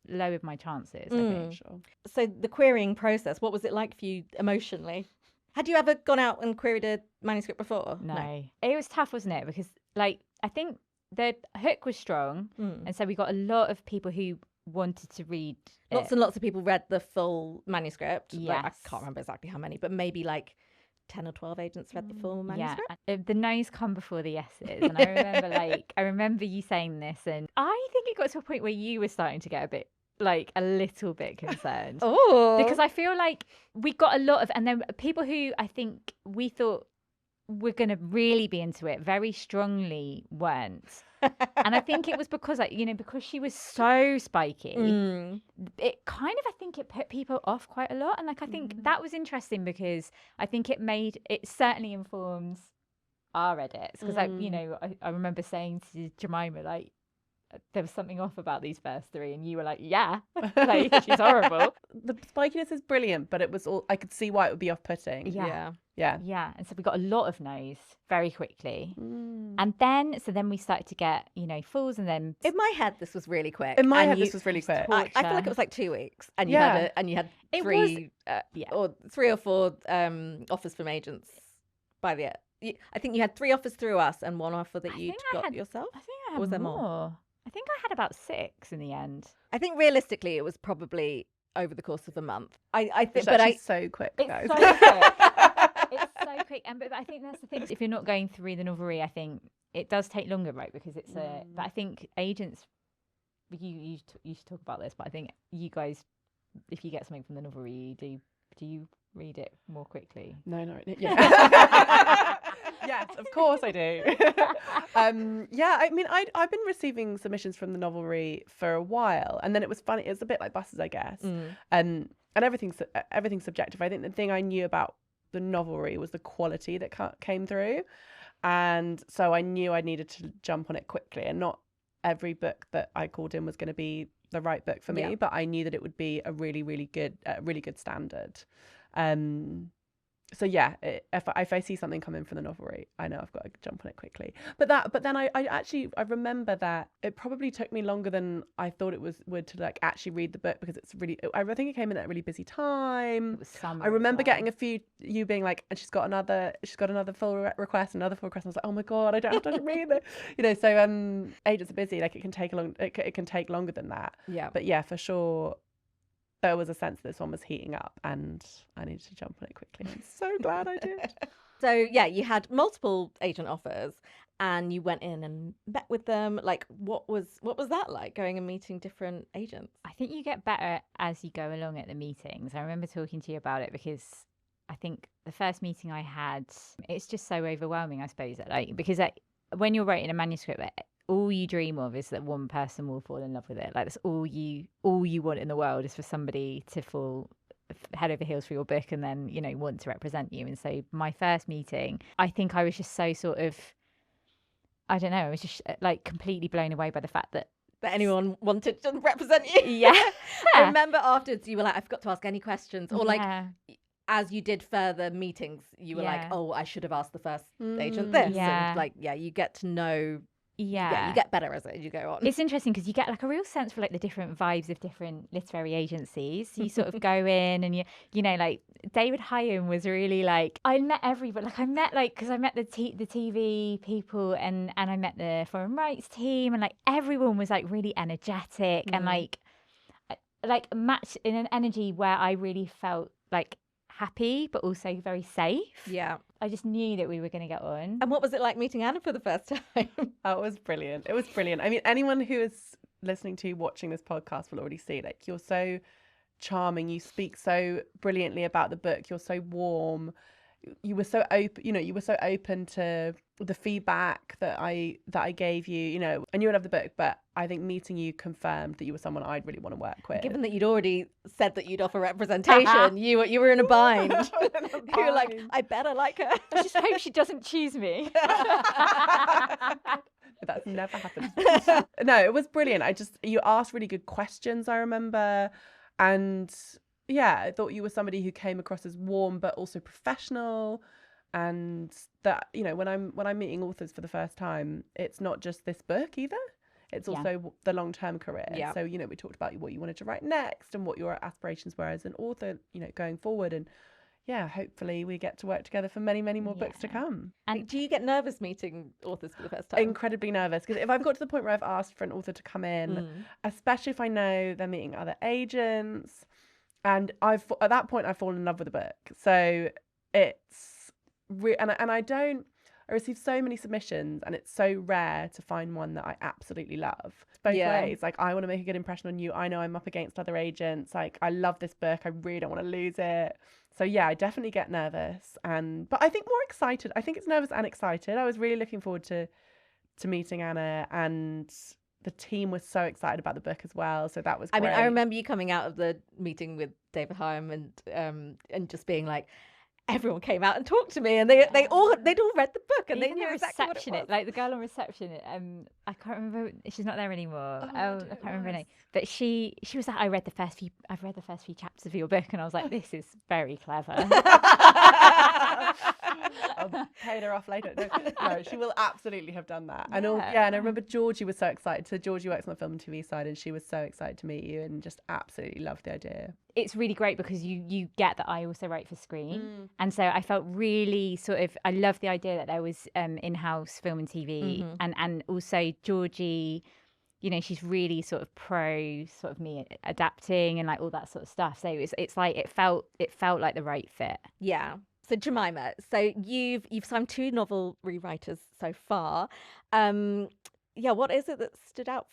Speaker 4: lowered my chances. I think.
Speaker 1: Sure.
Speaker 3: So the querying process, what was it like for you emotionally? Had you ever gone out and queried a manuscript before?
Speaker 4: No. It was tough, wasn't it? Because like I think the hook was strong, and so we got a lot of people who wanted to read
Speaker 3: lots and lots of people read the full manuscript.
Speaker 4: Yes.
Speaker 3: Like, I can't remember exactly how many, but maybe like 10 or 12 agents read the full manuscript.
Speaker 4: Yeah, the no's come before the yeses, and I remember you saying this, and I think it got to a point where you were starting to get a little bit concerned. Because I feel like we got a lot of, and then people who I think we thought were going to really be into it very strongly weren't. And I think it was because, like, because she was so spiky, it kind of, I think it put people off quite a lot. And like, I think that was interesting because I think it certainly informs our edits. Because I remember saying to Jemima, like, there was something off about these first three, and you were like, yeah, like, she's horrible.
Speaker 1: The spikiness is brilliant, but it was all, I could see why it would be off-putting.
Speaker 3: Yeah.
Speaker 4: And so we got a lot of no's very quickly. And then we started to get falls, and then
Speaker 3: In my head, this was really quick.
Speaker 1: In my head, this was really quick.
Speaker 3: I feel like it was like 2 weeks, and you
Speaker 1: Yeah.
Speaker 3: had
Speaker 4: It
Speaker 3: three,
Speaker 4: yeah.
Speaker 3: or 3 or 4 offers from agents by the end. I think you had 3 offers through us and 1 offer that you got yourself.
Speaker 4: I think I
Speaker 3: Or
Speaker 4: had
Speaker 3: was there
Speaker 4: more.
Speaker 3: more?
Speaker 4: I think I had about 6 in the end.
Speaker 3: I think realistically, it was probably over the course of a month. I think,
Speaker 1: It's
Speaker 3: but
Speaker 1: actually so quick,
Speaker 4: It's
Speaker 1: guys.
Speaker 4: so quick. It's so quick. But I think that's the thing. If you're not going through the Novelry, I think it does take longer, right? Because it's a. But I think agents, you should talk about this. But I think you guys, if you get something from the Novelry, do you read it more quickly?
Speaker 1: No, yeah. Yes, of course I do. Yeah, I mean, I've been receiving submissions from the Novelry for a while, and then it was funny. It's a bit like buses, I guess. And everything's subjective. I think the thing I knew about the Novelry was the quality that came through, and so I knew I needed to jump on it quickly. And not every book that I called in was going to be the right book for me, but I knew that it would be a really, really good standard. So yeah, if I see something come in from the Novelry, I know I've got to jump on it quickly. But then I remember that it probably took me longer than I thought it would to like actually read the book, because it's really, I think it came in at a really busy time.
Speaker 4: It was summer.
Speaker 1: I remember getting a few, you being like, and she's got another full request, another full request. I was like, oh my god, I don't have time to read it. So agents are busy. Like it can take longer than that.
Speaker 3: Yeah.
Speaker 1: But yeah, for sure, there was a sense this one was heating up, and I needed to jump on it quickly. I'm so glad I did.
Speaker 3: So yeah, you had multiple agent offers, and you went in and met with them. Like, what was that like, going and meeting different agents?
Speaker 4: I think you get better as you go along at the meetings. I remember talking to you about it because I think the first meeting I had, it's just so overwhelming, I suppose. Because when you're writing a manuscript, all you dream of is that one person will fall in love with it. Like, that's all you want in the world, is for somebody to fall head over heels for your book and then want to represent you. And so my first meeting, I think I was just so sort of, I don't know, I was just like completely blown away by the fact that
Speaker 3: anyone wanted to represent you.
Speaker 4: Yeah.
Speaker 3: I remember afterwards you were like, I forgot to ask any questions, or like as you did further meetings you were like, oh, I should have asked the first agent this. And like, you get to know. Yeah, you get better as you go on.
Speaker 4: It's interesting because you get like a real sense for like the different vibes of different literary agencies. You sort of go in and like David Higham was really like, I met everybody. Like I met because I met the TV people and I met the foreign rights team, and like everyone was like really energetic and like matched in an energy where I really felt like happy but also very safe.
Speaker 3: Yeah.
Speaker 4: I just knew that we were going to get on.
Speaker 3: And what was it like meeting Anna for the first time?
Speaker 1: Oh, it was brilliant. It was brilliant. I mean, anyone who is watching this podcast will already see, like, you're so charming. You speak so brilliantly about the book. You're so warm. You were so open, you were so open to the feedback that I gave you, I knew I loved the book, but I think meeting you confirmed that you were someone I'd really want to work with.
Speaker 3: Given that you'd already said that you'd offer representation, you were in a bind. You were like, I better like her.
Speaker 4: I just hope she doesn't choose me.
Speaker 1: That's never happened. No, it was brilliant. You asked really good questions, I remember, and yeah, I thought you were somebody who came across as warm but also professional, and that when I'm meeting authors for the first time, it's not just this book either. It's also the long-term career.
Speaker 3: Yeah.
Speaker 1: So we talked about what you wanted to write next and what your aspirations were as an author, going forward, and yeah, hopefully we get to work together for many, many more books to come.
Speaker 3: And do you get nervous meeting authors for the first time?
Speaker 1: Incredibly nervous, because if I've got to the point where I've asked for an author to come in, especially if I know they're meeting other agents. And at that point, I've fallen in love with the book. So it's I receive so many submissions, and it's so rare to find one that I absolutely love. Both ways. Like, I want to make a good impression on you. I know I'm up against other agents. Like, I love this book. I really don't want to lose it. So yeah, I definitely get nervous, but I think more excited. I think it's nervous and excited. I was really looking forward to to meeting Anna, and the team was so excited about the book as well. So that was
Speaker 3: I
Speaker 1: great.
Speaker 3: mean, I remember you coming out of the meeting with David Higham and just being like, everyone came out and talked to me, and they'd all read the book and
Speaker 4: Even
Speaker 3: they knew
Speaker 4: the
Speaker 3: exactly what it
Speaker 4: receptionist,
Speaker 3: was.
Speaker 4: like the girl on reception, I can't remember. She's not there anymore.
Speaker 1: Oh,
Speaker 4: I
Speaker 1: dear,
Speaker 4: can't remember her
Speaker 1: was.
Speaker 4: name. But she was like, I've read the first few chapters of your book, and I was like, this is very clever.
Speaker 1: I'll pay her off later. No, she will absolutely have done that. And
Speaker 4: Yeah.
Speaker 1: and I remember Georgie was so excited. So Georgie works on the film and TV side, and she was so excited to meet you and just absolutely loved the idea.
Speaker 4: It's really great because you get that I also write for screen, and so I felt really sort of, I love the idea that there was in-house film and TV, and also Georgie, you know, she's really sort of pro sort of me adapting and like all that sort of stuff. So it's like it felt like the right fit.
Speaker 3: Yeah. So Jemima, so you've signed 2 novel rewriters so far. What is it that stood out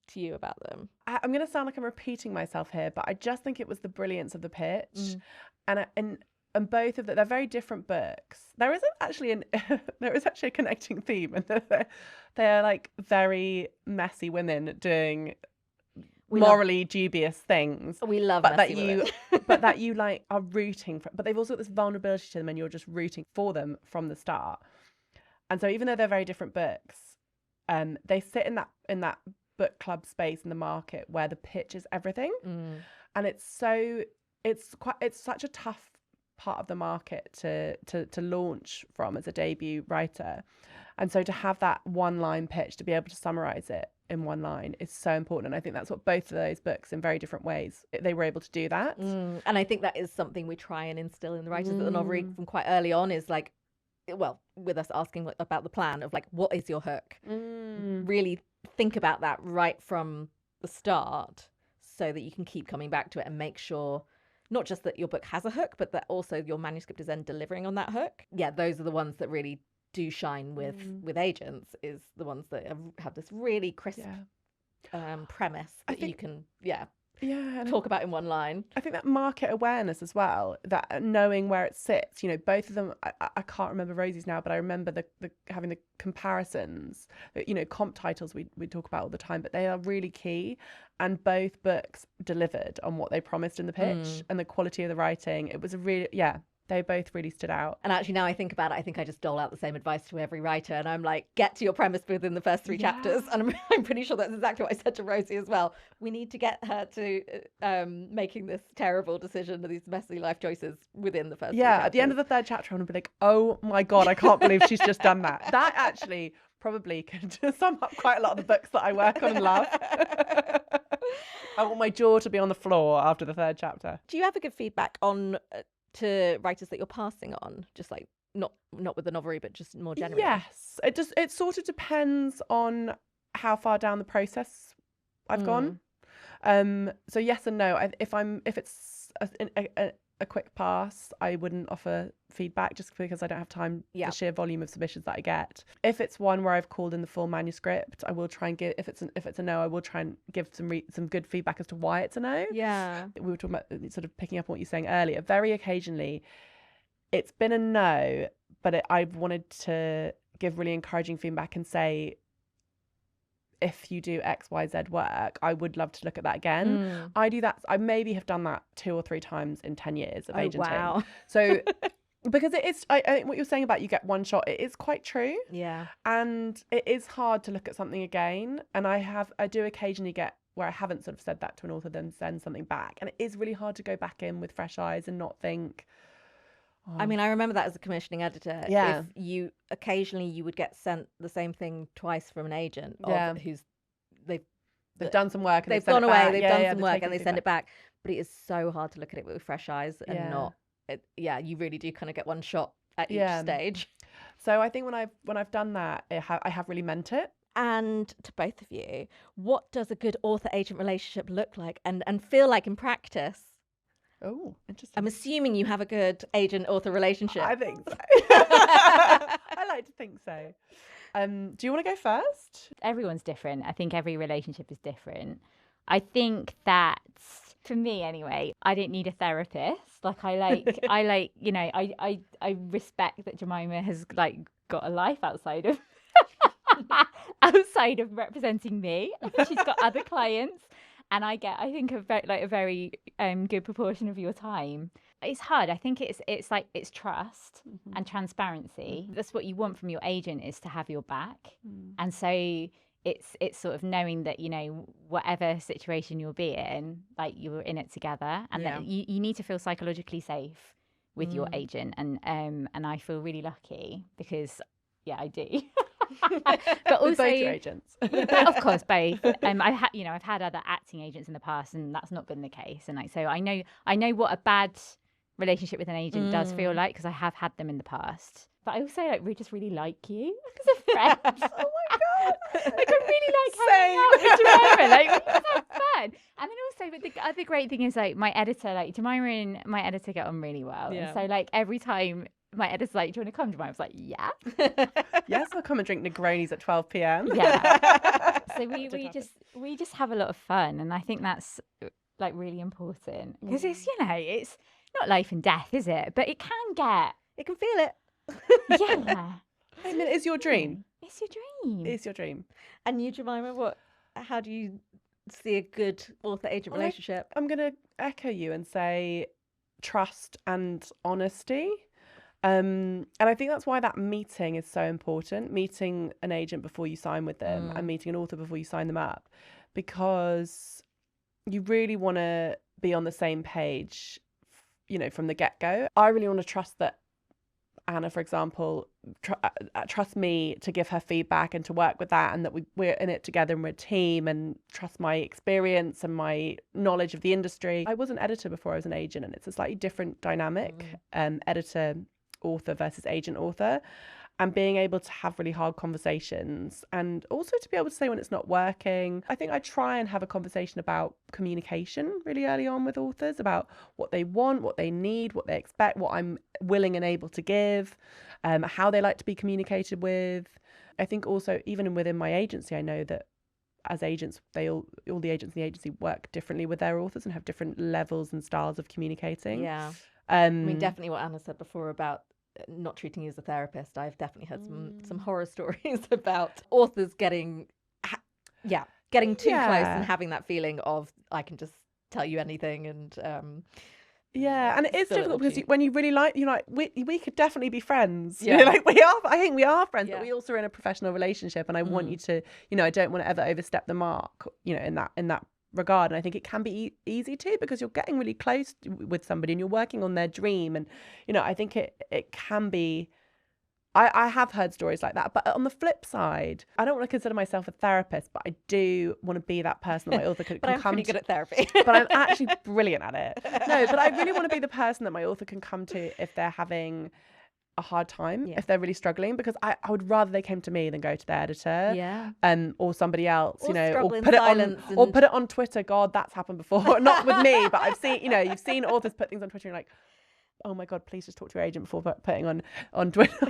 Speaker 3: to you about them?
Speaker 1: I'm going to sound like I'm repeating myself here, but I just think it was the brilliance of the pitch, and both of them, they're very different books. There is actually a connecting theme, and they're like very messy women doing morally dubious things.
Speaker 3: We love
Speaker 1: but
Speaker 3: messy
Speaker 1: that you
Speaker 3: women.
Speaker 1: but that you like are rooting for, but they've also got this vulnerability to them, and you're just rooting for them from the start. And so even though they're very different books, they sit in that book club space in the market where the pitch is everything. And it's such a tough part of the market to launch from as a debut writer. And so to have that one line pitch, to be able to summarize it in one line, is so important. And I think that's what both of those books, in very different ways, they were able to do that.
Speaker 3: And I think that is something we try and instill in the writers at the Novelry from quite early on, is like, well, with us asking about the plan of like, what is your hook? Really think about that right from the start, so that you can keep coming back to it and make sure not just that your book has a hook, but that also your manuscript is then delivering on that hook. Yeah, those are the ones that really do shine with agents, is the ones that have this really crisp premise that you can talk about in one line.
Speaker 1: I think that market awareness as well, that knowing where it sits, you know, both of them, I can't remember Rosie's now, but I remember the having the comparisons, you know, comp titles we talk about all the time, but they are really key. And both books delivered on what they promised in the pitch, and the quality of the writing. It was a really, they both really stood out.
Speaker 3: And actually, now I think about it, I think I just dole out the same advice to every writer. And I'm like, get to your premise within the first 3 chapters. And I'm pretty sure that's exactly what I said to Rosie as well. We need to get her to making this terrible decision, these messy life choices within the first 3 chapters.
Speaker 1: At the end of the 3rd chapter, I'm going to be like, oh my God, I can't believe she's just done that. That actually probably could sum up quite a lot of the books that I work on and love. I want my jaw to be on the floor after the 3rd chapter.
Speaker 3: Do you ever give feedback on to writers that you're passing on, just like not with the Novelry, but just more generally?
Speaker 1: Yes, it sort of depends on how far down the process I've gone. So yes and no. If it's a quick pass, I wouldn't offer feedback, just because I don't have time. The sheer volume of submissions that I get. If it's one where I've called in the full manuscript, I will try and give. If it's a no, I will try and give some good feedback as to why it's a no.
Speaker 3: Yeah,
Speaker 1: we were talking about sort of picking up on what you're saying earlier. Very occasionally, it's been a no, but I've wanted to give really encouraging feedback and say, if you do XYZ work, I would love to look at that again. I do that. I maybe have done that 2 or 3 times in 10 years of agenting.
Speaker 3: Wow.
Speaker 1: So because it is, I think what you're saying about you get one shot, it is quite true.
Speaker 3: Yeah.
Speaker 1: And it is hard to look at something again. And I do occasionally get where I haven't sort of said that to an author, then send something back. And it is really hard to go back in with fresh eyes and not think,
Speaker 3: I mean, I remember that as a commissioning editor.
Speaker 1: Yeah.
Speaker 3: If you occasionally you would get sent the same thing twice from an agent who's they've
Speaker 1: done some work and
Speaker 3: they've gone away, they've done some work
Speaker 1: taken
Speaker 3: and they send it back. But it is so hard to look at it with fresh eyes and not. You really do kind of get one shot at each stage.
Speaker 1: So I think when I've done that, I have really meant it.
Speaker 3: And to both of you, what does a good author-agent relationship look like and feel like in practice?
Speaker 1: Oh, interesting.
Speaker 3: I'm assuming you have a good agent-author relationship.
Speaker 1: I think so. I like to think so. Do you want to go first?
Speaker 4: Everyone's different. I think every relationship is different. I think that, for me anyway, I don't need a therapist. Like I respect that Jemima has like got a life outside of outside of representing me. She's got other clients, and I get, I think, a very good proportion of your time. It's hard. I think it's like it's trust and transparency. That's what you want from your agent, is to have your back. And so it's sort of knowing that, you know, whatever situation you'll be in, like, you're in it together, and that you need to feel psychologically safe with your agent. And I feel really lucky because, yeah, I do. But also
Speaker 1: both your agents.
Speaker 4: of course, both. I've had other acting agents in the past, and that's not been the case. And like, so I know what a bad relationship with an agent does feel like, because I have had them in the past. But I also we just really like you as a friend. Oh my god! Like, I really like hanging out with Jemima. Like, we just have fun. And then also, but the other great thing is, like, my editor, like, Jemima and my editor get on really well.
Speaker 1: Yeah.
Speaker 4: And so, like, every time my editor's like, "Do you want to come?" Jemima's like, "Yeah."
Speaker 1: Yes, I'll come and drink Negronis at 12 p.m.
Speaker 4: Yeah. So we just have a lot of fun, and I think that's, like, really important, because it's, you know, it's not life and death, is it? But it can get.
Speaker 3: It can feel it.
Speaker 4: Yeah.
Speaker 1: I mean, it's your dream.
Speaker 4: It's your dream.
Speaker 1: It's your dream.
Speaker 3: And you, Jemima, how do you see a good author-agent relationship?
Speaker 1: I'm going to echo you and say trust and honesty. And I think that's why that meeting is so important. Meeting an agent before you sign with them and meeting an author before you sign them up, because you really want to be on the same page, you know, from the get-go. I really want to trust that Anna, for example, trust me to give her feedback and to work with that, and that we're in it together and we're a team, and trust my experience and my knowledge of the industry. I was an editor before I was an agent, and it's a slightly different dynamic, editor author versus agent author, and being able to have really hard conversations, and also to be able to say when it's not working. I think I try and have a conversation about communication really early on with authors, about what they want, what they need, what they expect, what I'm willing and able to give, how they like to be communicated with. I think also, even within my agency, I know that as agents, all the agents in the agency work differently with their authors and have different levels and styles of communicating.
Speaker 3: Yeah. I mean, definitely what Anna said before about not treating you as a therapist. I've definitely heard some horror stories about authors getting too close and having that feeling of, I can just tell you anything, and
Speaker 1: yeah, and it is difficult because when you really we could definitely be friends.
Speaker 3: Yeah.
Speaker 1: You know, like we are. I think we are friends,
Speaker 3: Yeah.
Speaker 1: but we also are in a professional relationship, and I want you to, you know, I don't want to ever overstep the mark, you know, in that regard. And I think it can be easy too, because you're getting really close with somebody and you're working on their dream, and, you know, I think it can be. I have heard stories like that, but on the flip side, I don't want to consider myself a therapist, but I do want to be that person that my author can
Speaker 3: but I'm
Speaker 1: come
Speaker 3: pretty
Speaker 1: to.
Speaker 3: good at therapy.
Speaker 1: But I'm actually brilliant at it. No, but I really want to be the person that my author can come to if they're having a hard time, if they're really struggling, because I would rather they came to me than go to their editor, or somebody else,
Speaker 3: Or
Speaker 1: you know,
Speaker 3: struggle
Speaker 1: or
Speaker 3: in
Speaker 1: put it on,
Speaker 3: silence
Speaker 1: or put it on Twitter. God, that's happened before, not with me, but I've seen, you know, you've seen authors put things on Twitter and you're like, oh my God, please just talk to your agent before putting on Twitter.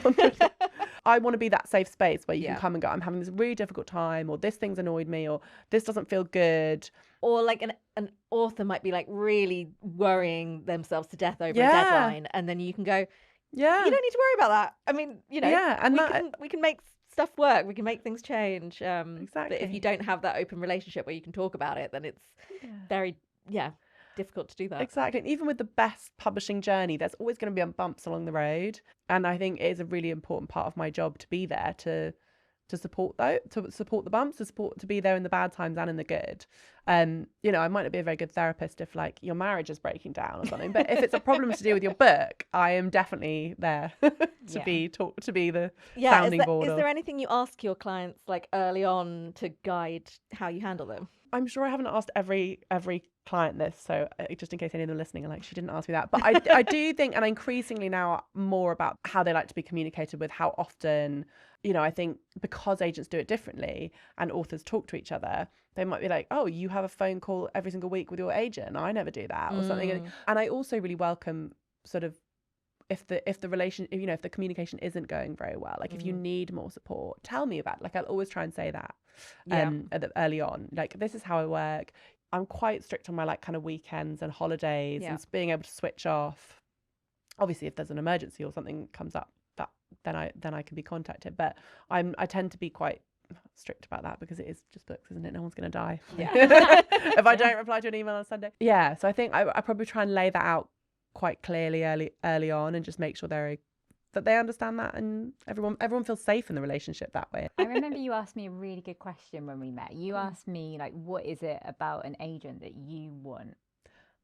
Speaker 1: I want to be that safe space where you can come and go, I'm having this really difficult time, or this thing's annoyed me, or this doesn't feel good.
Speaker 3: Or like an author might be like really worrying themselves to death over a deadline, and then you can go, you don't need to worry about that. I mean, you know, and we can make stuff work. We can make things change.
Speaker 1: Exactly.
Speaker 3: But if you don't have that open relationship where you can talk about it, then it's very difficult to do that.
Speaker 1: Exactly. And even with the best publishing journey, there's always going to be bumps along the road. And I think it is a really important part of my job to be there to support the bumps, to be there in the bad times and in the good. You know, I might not be a very good therapist if, like, your marriage is breaking down or something, but if it's a problem to do with your book, I am definitely there to be the sounding board.
Speaker 3: Is there anything you ask your clients, like, early on to guide how you handle them?
Speaker 1: I'm sure I haven't asked every client this, so just in case any of them are listening and like, she didn't ask me that, but I do think, and increasingly now, more about how they like to be communicated with, how often. You know, I think because agents do it differently and authors talk to each other, they might be like, oh, you have a phone call every single week with your agent. I never do that, or something. And I also really welcome sort of if the relation, you know, if the communication isn't going very well, like if you need more support, tell me about it. Like, I'll always try and say that early on. Like, this is how I work. I'm quite strict on my, like, kind of weekends and holidays and being able to switch off. Obviously, if there's an emergency or something comes up, then I can be contacted. But I tend to be quite strict about that because it is just books, isn't it? No one's going to die.
Speaker 3: Yeah.
Speaker 1: If I don't reply to an email on Sunday. Yeah. So I think I probably try and lay that out quite clearly early on and just make sure that they understand that and everyone feels safe in the relationship that way.
Speaker 4: I remember you asked me a really good question when we met. You asked me, like, what is it about an agent that you want?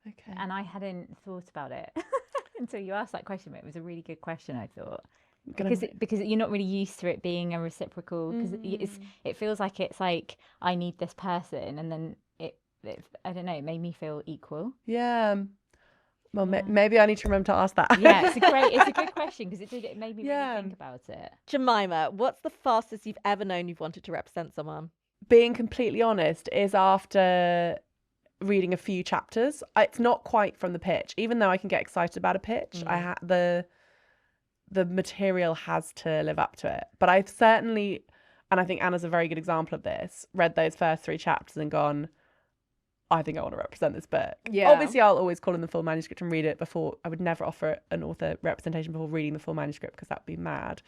Speaker 1: Okay.
Speaker 4: And I hadn't thought about it until you asked that question. But it was a really good question, I thought. Because you're not really used to it being a reciprocal, because it feels like it's like, I need this person, and then it I don't know, it made me feel equal.
Speaker 1: Yeah. Well, maybe I need to remember to ask that.
Speaker 4: Yeah, it's a good question, because it made me really think about it.
Speaker 3: Jemima, what's the fastest you've ever known you've wanted to represent someone? Being
Speaker 1: completely honest, is after reading a few chapters. It's not quite from the pitch, even though I can get excited about a pitch. The material has to live up to it. But I've certainly, and I think Anna's a very good example of this, read those first 3 chapters and gone, I think I want to represent this book.
Speaker 3: Yeah.
Speaker 1: Obviously, I'll always call in the full manuscript and read it before. I would never offer an author representation before reading the full manuscript because that would be mad.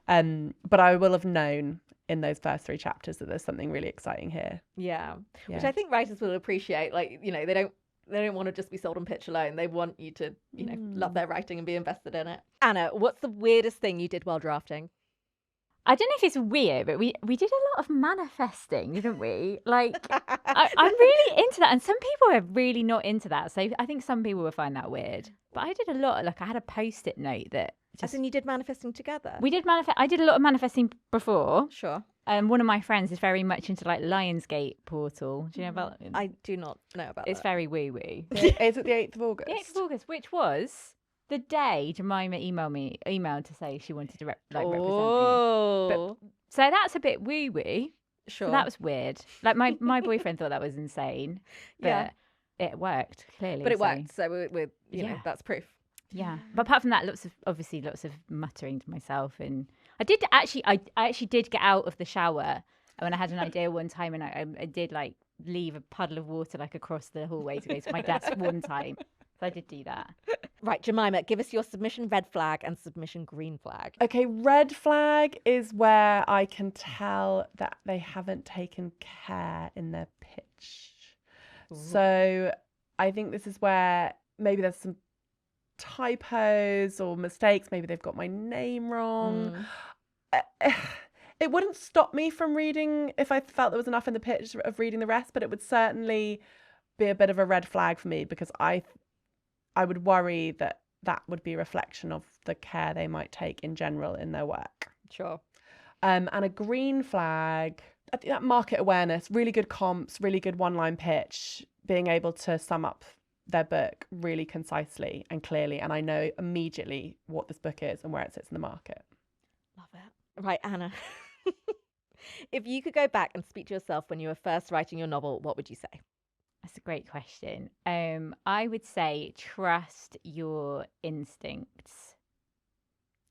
Speaker 1: But I will have known in those first 3 chapters that there's something really exciting here.
Speaker 3: Yeah. Which I think writers will appreciate. Like, you know, they don't want to just be sold on pitch alone. They want you to, you know, love their writing and be invested in it. Anna, what's the weirdest thing you did while drafting?
Speaker 4: I don't know if it's weird, but we did a lot of manifesting, didn't we? Like, I'm really into that. And some people are really not into that. So I think some people will find that weird. But I did a lot. Like, I had a Post-it note that
Speaker 3: As in you did manifesting together?
Speaker 4: We did manifest. I did a lot of manifesting before.
Speaker 3: Sure.
Speaker 4: One of my friends is very much into, like, Lionsgate portal. Do you know about it?
Speaker 3: I do not know about
Speaker 4: It's
Speaker 3: that.
Speaker 4: very woo-woo.
Speaker 1: Is it the 8th of August?
Speaker 4: The 8th of August, which was the day Jemima emailed to say she wanted to represent me. But, so that's a bit woo-woo.
Speaker 3: Sure.
Speaker 4: So that was weird. Like, my boyfriend thought that was insane. But it worked, clearly.
Speaker 3: But it worked. So we're you know, that's proof.
Speaker 4: Yeah. But apart from that, lots of muttering to myself. And I actually did get out of the shower when I had an idea one time, and I did, like, leave a puddle of water, like, across the hallway to go to my desk one time. So I did do that.
Speaker 3: Right, Jemima, give us your submission red flag and submission green flag.
Speaker 1: Okay, red flag is where I can tell that they haven't taken care in their pitch. Ooh. So I think this is where maybe there's some typos or mistakes. Maybe they've got my name wrong. It wouldn't stop me from reading if I felt there was enough in the pitch of reading the rest, but it would certainly be a bit of a red flag for me because I would worry that would be a reflection of the care they might take in general in their work.
Speaker 3: Sure.
Speaker 1: And a green flag, I think that market awareness, really good comps, really good one-line pitch, being able to sum up their book really concisely and clearly. And I know immediately what this book is and where it sits in the market.
Speaker 3: Love it. Right, Anna. If you could go back and speak to yourself when you were first writing your novel, what would you say?
Speaker 4: That's a great question. I would say trust your instincts.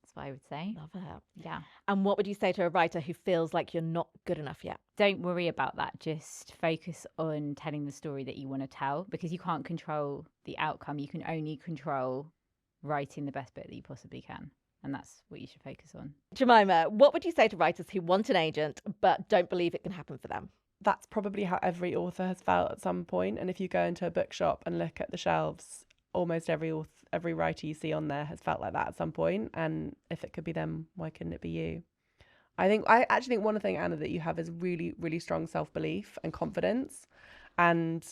Speaker 4: That's what I would say.
Speaker 3: Love it.
Speaker 4: Yeah.
Speaker 3: And what would you say to a writer who feels like you're not good enough yet?
Speaker 4: Don't worry about that. Just focus on telling the story that you want to tell, because you can't control the outcome. You can only control writing the best bit that you possibly can. And that's what you should focus on.
Speaker 3: Jemima, what would you say to writers who want an agent but don't believe it can happen for them?
Speaker 1: That's probably how every author has felt at some point. And if you go into a bookshop and look at the shelves, almost every writer you see on there has felt like that at some point. And if it could be them, why couldn't it be you? I actually think one thing, Anna, that you have is really, really strong self-belief and confidence. And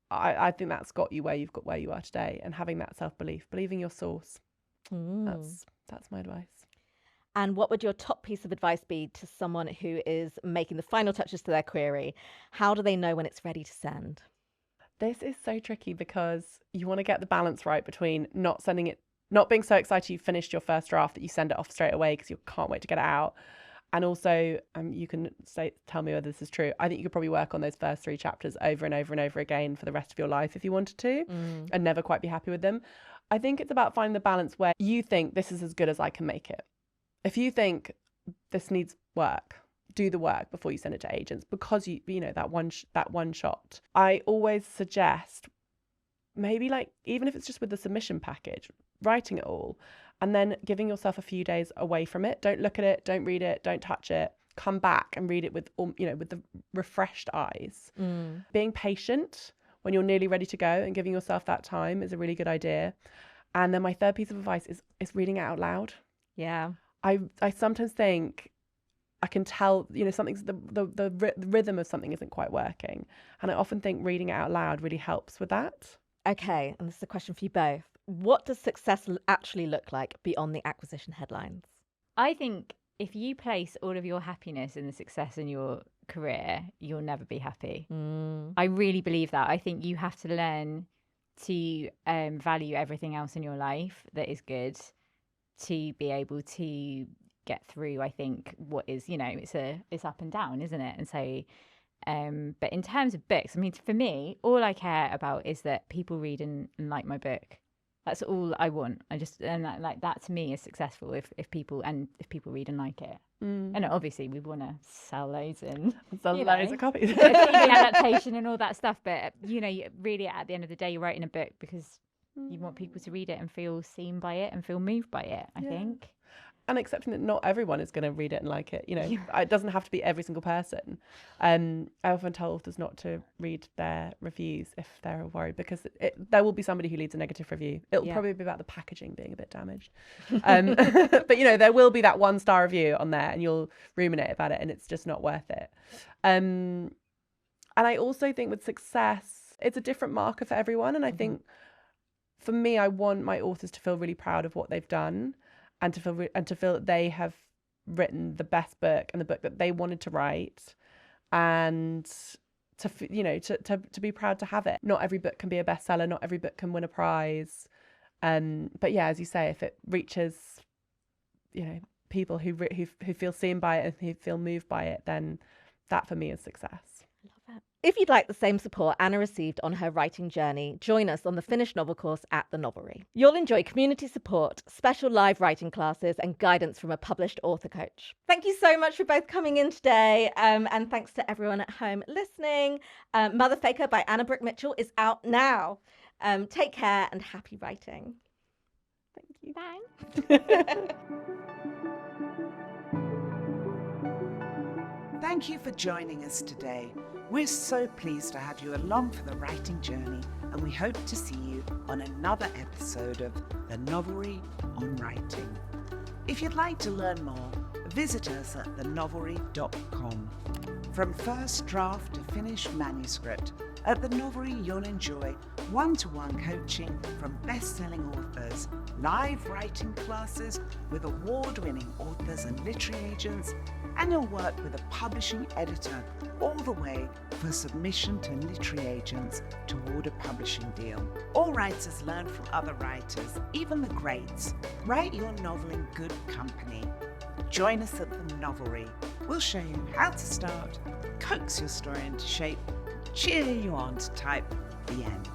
Speaker 1: I think that's got you where you are today. And having that self-belief, believing your source. That's my advice.
Speaker 3: And what would your top piece of advice be to someone who is making the final touches to their query? How do they know when it's ready to send?
Speaker 1: This is so tricky because you want to get the balance right between not being so excited you finished your first draft that you send it off straight away because you can't wait to get it out. And also, you can tell me whether this is true. I think you could probably work on those first 3 chapters over and over and over again for the rest of your life if you wanted to, and never quite be happy with them. I think it's about finding the balance where you think this is as good as I can make it. If you think this needs work, do the work before you send it to agents, because you know that one shot. I always suggest maybe, like, even if it's just with the submission package, writing it all and then giving yourself a few days away from it. Don't look at it, don't read it, don't touch it, come back and read it with, with the refreshed eyes. Being patient when you're nearly ready to go and giving yourself that time is a really good idea. And then my third piece of advice is reading it out loud.
Speaker 3: Yeah.
Speaker 1: I sometimes think I can tell, something's the rhythm of something isn't quite working. And I often think reading it out loud really helps with that.
Speaker 3: Okay, and this is a question for you both. What does success actually look like beyond the acquisition headlines?
Speaker 4: I think if you place all of your happiness in the success in your career, you'll never be happy. I really believe that. I think you have to learn to value everything else in your life that is good to be able to get through, I think, what is, it's up and down, isn't it? And so, but in terms of books, I mean, for me, all I care about is that people read and like my book. That's all I want. That to me is successful if people read and like it. And obviously we want to sell loads and
Speaker 1: sell loads of copies.
Speaker 4: TV adaptation and all that stuff. But really at the end of the day, you're writing a book because you want people to read it and feel seen by it and feel moved by it, I think.
Speaker 1: And accepting that not everyone is going to read it and like it. It doesn't have to be every single person. I often tell authors not to read their reviews if they're worried, because there will be somebody who leaves a negative review. It'll probably be about the packaging being a bit damaged. But, there will be that 1-star review on there and you'll ruminate about it and it's just not worth it. And I also think with success, it's a different marker for everyone. And I think for me, I want my authors to feel really proud of what they've done. And to feel that they have written the best book and the book that they wanted to write, and to be proud to have it. Not every book can be a bestseller. Not every book can win a prize. But yeah, as you say, if it reaches, people who feel seen by it and who feel moved by it, then that for me is success.
Speaker 3: Love it. If you'd like the same support Anna received on her writing journey, join us on the finished novel course at the Novelry. You'll enjoy community support, special live writing classes, and guidance from a published author coach. Thank you so much for both coming in today, and thanks to everyone at home listening. Motherfaker by Anna Brook-Mitchell is out now. Take care and happy writing.
Speaker 1: Thank you.
Speaker 4: Bye.
Speaker 2: Thank you for joining us today. We're so pleased to have you along for the writing journey, and we hope to see you on another episode of The Novelry on Writing. If you'd like to learn more, visit us at thenovelry.com. From first draft to finished manuscript, at The Novelry you'll enjoy one-to-one coaching from best-selling authors, live writing classes with award-winning authors and literary agents, and you'll work with a publishing editor all the way for submission to literary agents toward a publishing deal. All writers learn from other writers, even the greats. Write your novel in good company. Join us at the Novelry. We'll show you how to start, coax your story into shape, cheer you on to type the end.